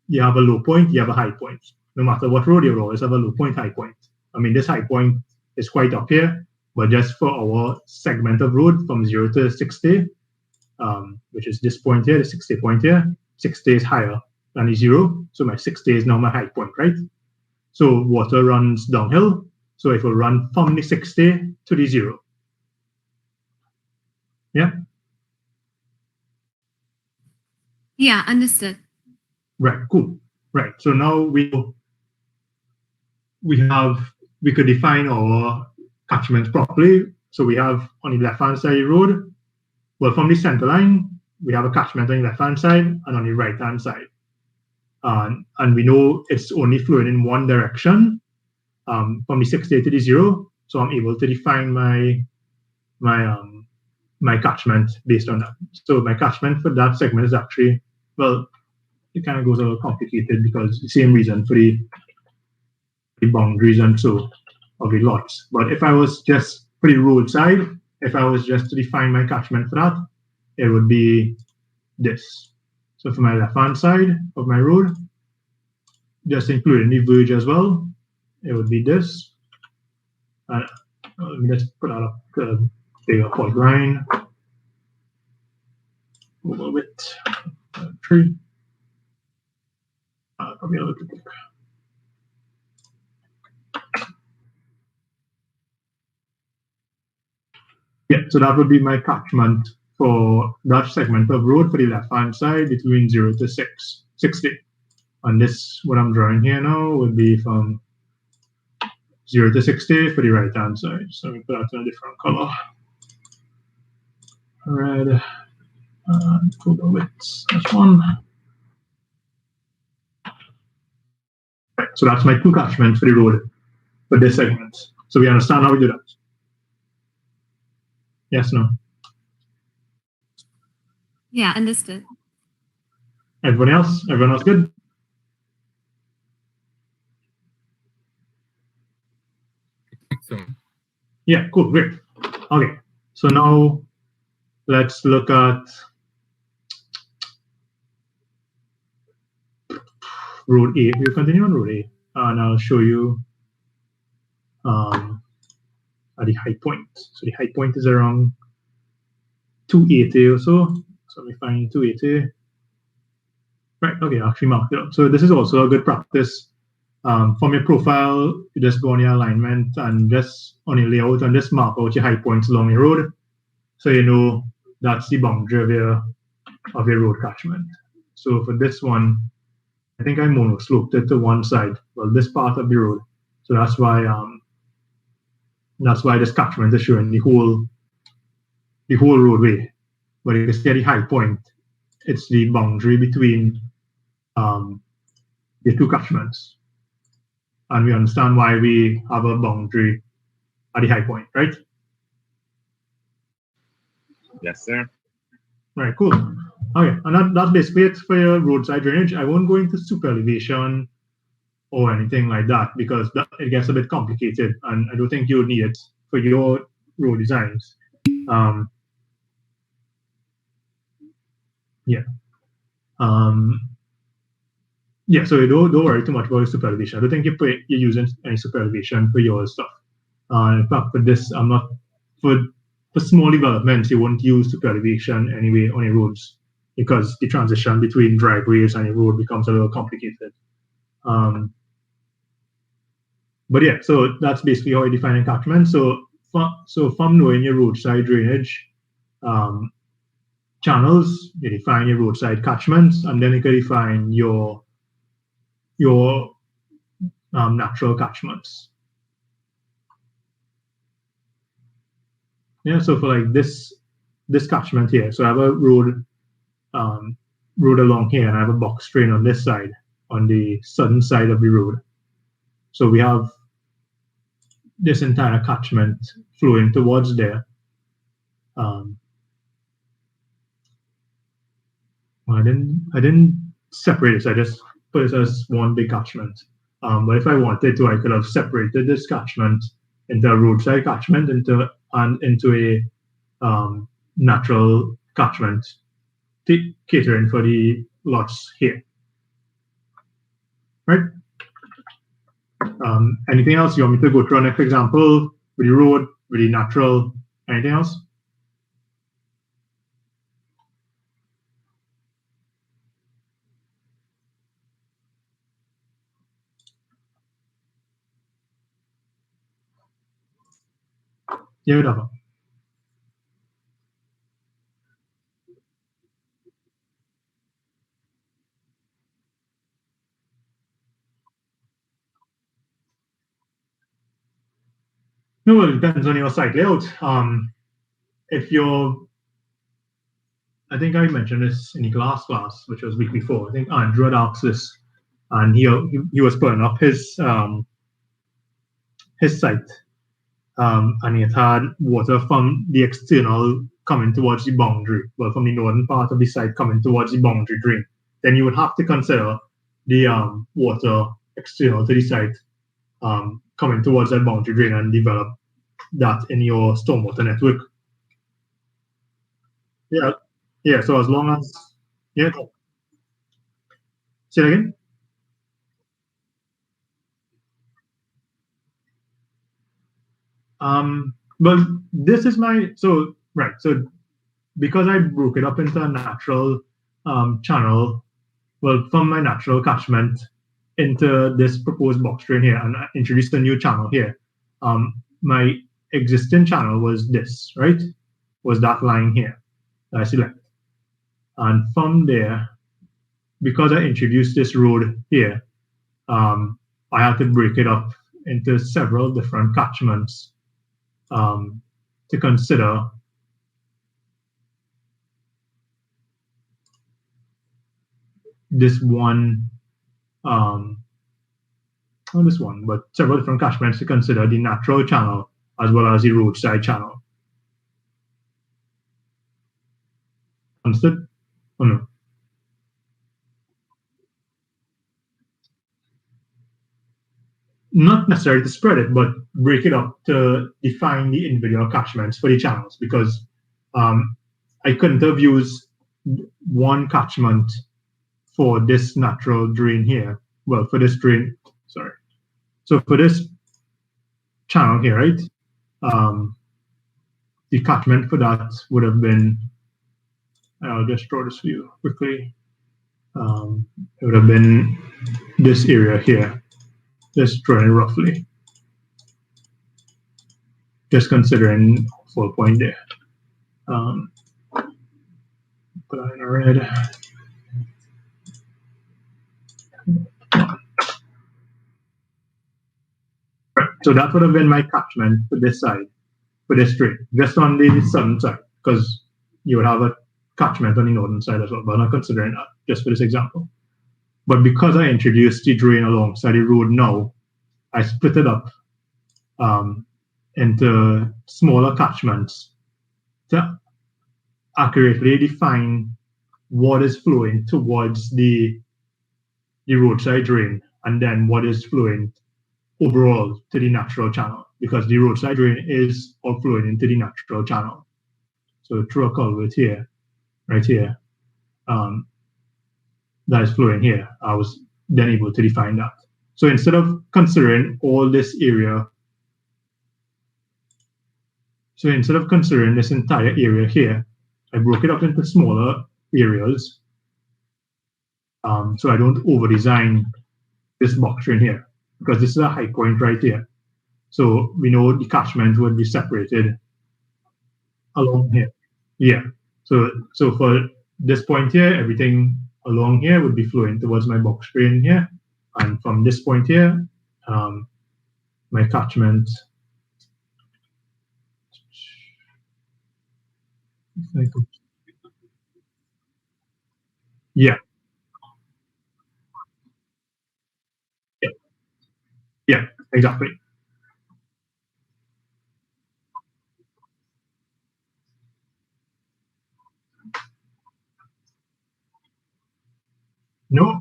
you have a low point, you have a high point. No matter what road you're on, always have a low point, high point. I mean, this high point is quite up here, but just for our segment of road from 0 to 60, which is this point here, the 60 point here, 60 is higher than the 0, so my 60 is now my high point, right? So water runs downhill, so it will run from the 60 to the 0. Yeah? Yeah, understood. Right, cool. Right, so now we could define our catchments properly. So we have on the left-hand side of the road, well, from the center line, we have a catchment on the left-hand side and on the right-hand side. And we know it's only flowing in one direction, from the 60 to the 0. So I'm able to define my catchment based on that. So my catchment for that segment is actually, well, it kind of goes a little complicated because the same reason for the boundaries and so of the lots. But if I was just for the roadside, if I was just to define my catchment for that, it would be this. So for my left-hand side of my road, just including the verge as well, it would be this. And let me just put out a bigger point line. A little bit. Tree. Probably a little bit bigger. Yeah, so that would be my catchment for that segment of road for the left-hand side between 0 to 60. And this, what I'm drawing here now, would be from 0 to 60 for the right-hand side. So let me put that in a different color. Red, and total width, that's one. Right, so that's my two catchments for the road for this segment. So we understand how we do that. Yes, no? Yeah, understood. Everyone else? Everyone else good? So, Yeah, cool, great. Okay, so now let's look at road A. We'll continue on road A, and I'll show you at the high point. So the high point is around 280 or so. So let me find 280. Right, okay, actually marked it up. So this is also a good practice. From your profile, you just go on your alignment and just on your layout and just mark out your high points along your road. So you know that's the boundary of your road catchment. So for this one, I think I monosloped it to one side. Well, this part of the road. So that's why this catchment is showing the whole roadway. But you can see at the high point, it's the boundary between the two catchments. And we understand why we have a boundary at the high point, right? Yes, sir. Right, cool. Okay, and that's basically it for your roadside drainage. I won't go into super elevation or anything like that because it gets a bit complicated, and I don't think you would need it for your road designs. Yeah, so don't worry too much about super elevation. I don't think you're using any super elevation for your stuff. In fact, for this, I'm not for small developments. You won't use super elevation anyway on your roads because the transition between driveways and your road becomes a little complicated. But yeah, so that's basically how you define a catchment. So from knowing your roadside drainage channels, you define your roadside catchments, and then you can define your natural catchments. Yeah, so for like this catchment here, so I have a road along here, and I have a box drain on this side, on the southern side of the road. So we have this entire catchment flowing towards there. I didn't separate it. So I just put it as one big catchment. But if I wanted to, I could have separated this catchment into a roadside catchment into a natural catchment, catering for the lots here. Right? Anything else you want me to go through our next example with the road, with the natural, anything else? Yeah, whatever. No, well, it depends on your site layout. If you're, I think I mentioned this in the class, which was week before. I think Andrew had asked this, and he was putting up his site, and it had water from the external coming towards the boundary, well, from the northern part of the site coming towards the boundary drain. Then you would have to consider the water external to the site coming towards that boundary drain and develop that in your stormwater network. Yeah, yeah. So as long as say it again. Well, this is my so because I broke it up into a natural channel, well, from my natural catchment into this proposed box drain here, and I introduced a new channel here. My existing channel was this, right? Was that line here that I select. And from there, because I introduced this road here, I had to break it up into several different catchments to consider. This one, not this one, but several different catchments to consider the natural channel as well as the roadside channel. Understood? Or no? Not necessarily to spread it, but break it up to define the individual catchments for the channels, because I couldn't have used one catchment for this natural drain here. Well, for this drain, sorry. So for this channel here, right? The catchment for that would have been, I'll just draw this for you quickly. It would have been this area here. Just drawing it roughly. Just considering full point there. Put that in red. So that would have been my catchment for this side, for this drain, just on the southern side, because you would have a catchment on the northern side as well, but I'm not considering that, just for this example. But because I introduced the drain alongside the road now, I split it up into smaller catchments to accurately define what is flowing towards the roadside drain, and then what is flowing overall to the natural channel, because the roadside drain is all flowing into the natural channel. So through a culvert here, right here, that is flowing here, I was then able to define that. So instead of considering all this area, so instead of considering this entire area here, I broke it up into smaller areas, so I don't over-design this box drain here, because this is a high point right here. So we know the catchment would be separated along here. Yeah. So for this point here, everything along here would be flowing towards my box drain here. And from this point here, my catchment, yeah. Yeah, exactly. No,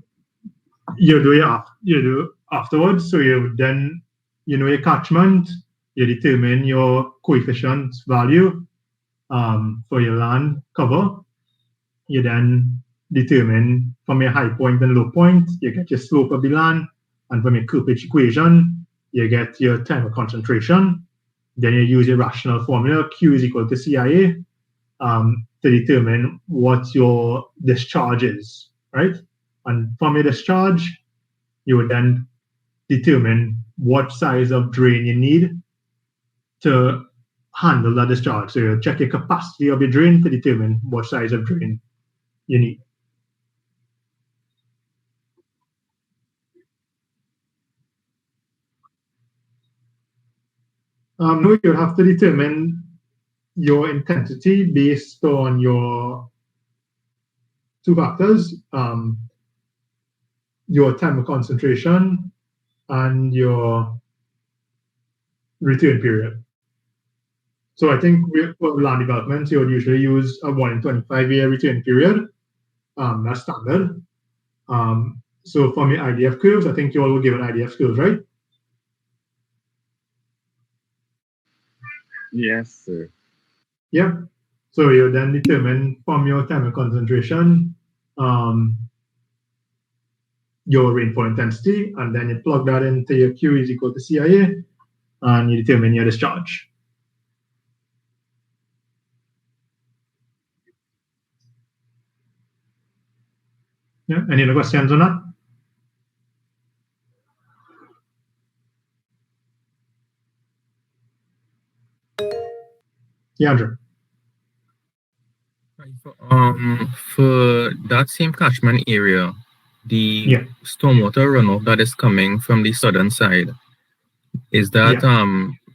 you do afterwards. So you then, your catchment, you determine your coefficient value for your land cover. You then determine from your high point and low point, you get your slope of the land, and from your Kirkpatrick equation, you get your time of concentration. then you use your rational formula, Q is equal to CIA, to determine what your discharge is, right? And from your discharge, you would then determine what size of drain you need to handle that discharge. So you check your capacity of your drain to determine what size of drain you need. No, you have to determine your intensity based on your two factors, your time of concentration and your return period. So I think for land development, you would usually use a 1 in 25-year return period. That's standard. So from your IDF curves, I think you all will give an IDF curves, right? Yes, sir. Yeah. So you then determine from your time of concentration your rainfall intensity, and then you plug that into your Q is equal to CIA, and you determine your discharge. Yeah. Any other questions on that? Yeah, Andrew. For that same catchment area, the stormwater runoff that is coming from the southern side, is that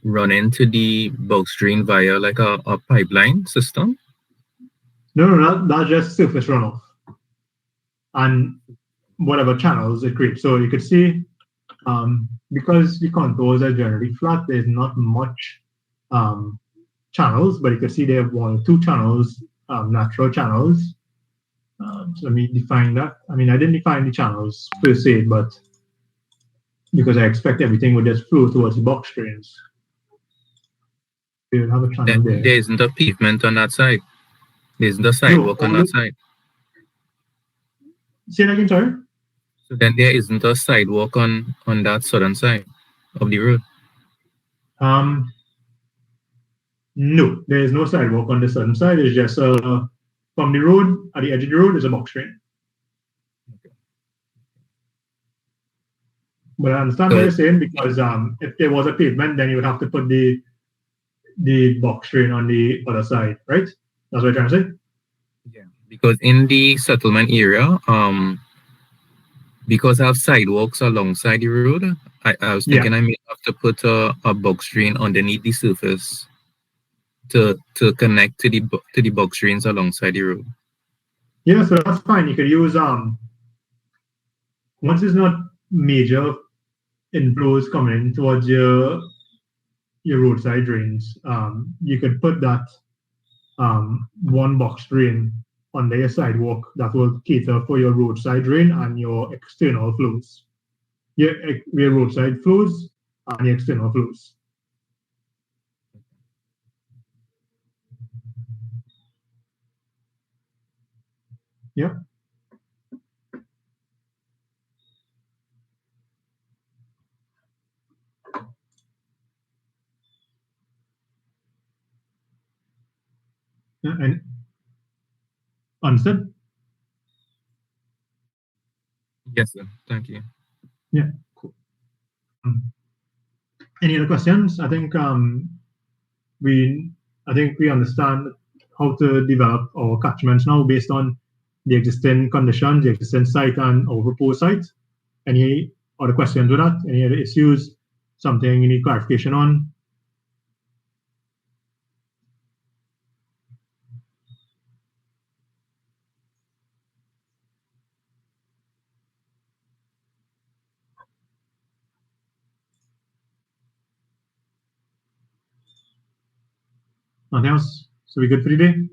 run into the bulk stream via like a pipeline system? No, that's just surface runoff and whatever channels it creates. So you could see, because the contours are generally flat, there's not much channels, but you can see they have 1 or 2 channels, natural channels. So let me define that. I mean, I didn't define the channels per se, but because I expect everything would just flow towards the box drains. You have a channel there. There isn't a pavement on that side. There isn't a sidewalk on that side. Say that again, sorry? So then there isn't a sidewalk on that southern side of the road. No, there is no sidewalk on the southern side. It's just from the road, at the edge of the road, is a box drain. But I understand what you're saying, because if there was a pavement, then you would have to put the box drain on the other side, right? That's what you're trying to say? Yeah, because in the settlement area, because I have sidewalks alongside the road, I was thinking I may have to put a box drain underneath the surface to connect to the box drains alongside the road. Yeah, so that's fine. You could use once it's not major inflows coming towards your roadside drains, you could put that one box drain under your sidewalk that will cater for your roadside drain and your external flows. Your roadside flows and your external flows. Yeah. And understood? Yes, sir. Thank you. Yeah, cool. Any other questions? I think we understand how to develop our catchments now based on the existing conditions, the existing site, and our proposed site. Any other questions with that? Any other issues? Something you need clarification on? Nothing else? So we good for today?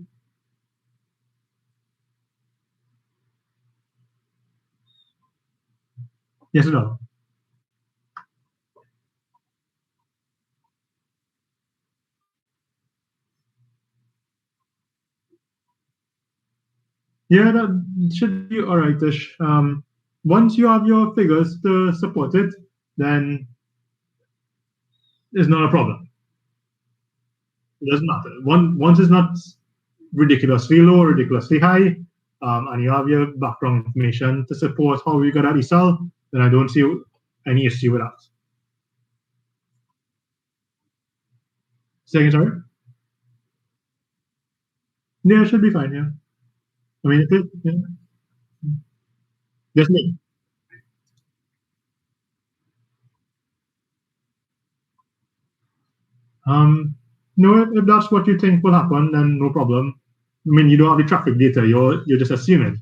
Yes or no? Yeah, that should be all right-ish. Once you have your figures to support it, then it's not a problem. It doesn't matter. Once it's not ridiculously low or ridiculously high, and you have your background information to support how you got that ESOL, then I don't see any issue with that. Second, sorry? Yeah, it should be fine, yeah. I mean, yeah. Just me. No, if that's what you think will happen, then no problem. I mean, you don't have the traffic data; you're just assuming.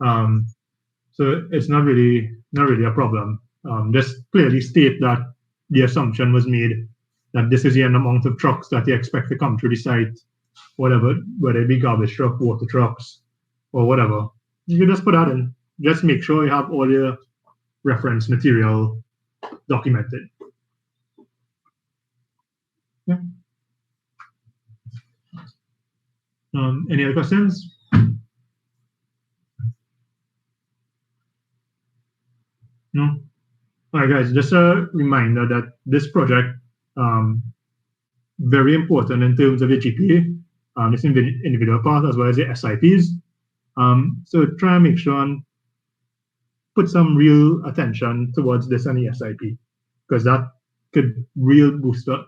So it's not really a problem. Just clearly state that the assumption was made that this is the amount of trucks that you expect to come through the site, whatever, whether it be garbage truck, water trucks, or whatever. You can just put that in. Just make sure you have all your reference material documented. Yeah. Any other questions? No? All right, guys, just a reminder that this project, very important in terms of your GPA, this individual part as well as your SIPs. So try and make sure and put some real attention towards this and the SIP, because that could really boost up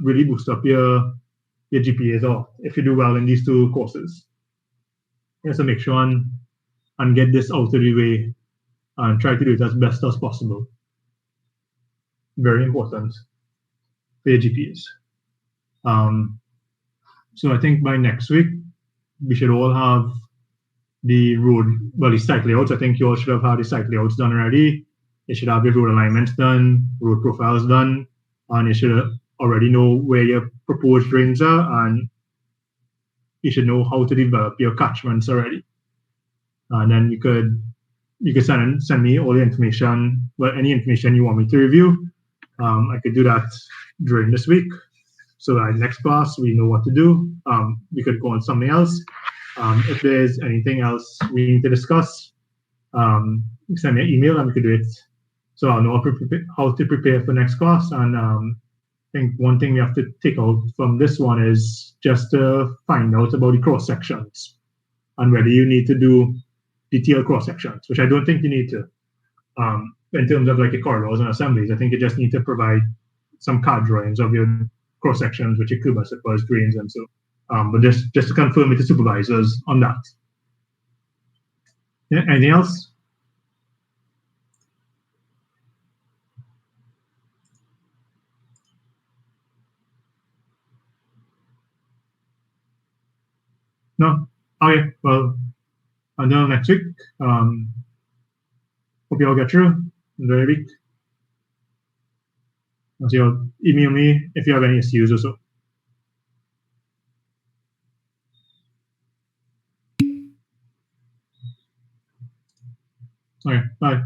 your GPAs off if you do well in these two courses. Yeah, so make sure and get this out of the way and try to do it as best as possible. Very important for your GPAs. So I think by next week, we should all have the site layouts. I think you all should have had the site layouts done already. You should have your road alignments done, road profiles done, and you should already know where your proposed drains are, and you should know how to develop your catchments already. And then you could send me all the information, any information you want me to review. I could do that during this week. So that next class, we know what to do. We could go on something else. If there's anything else we need to discuss, send me an email and we could do it. So I'll know how to prepare for next class. And I think one thing we have to take out from this one is just to find out about the cross sections and whether you need to do detailed cross sections, which I don't think you need to. In terms of like your corridors and assemblies, I think you just need to provide some card drawings of your cross sections, which your Cuba suppose drains and so. But just to confirm with the supervisors on that. Yeah, anything else? No? Okay, well, until next week. Hope you all get through. Enjoy your week. So you'll email me if you have any issues or so. Okay, bye.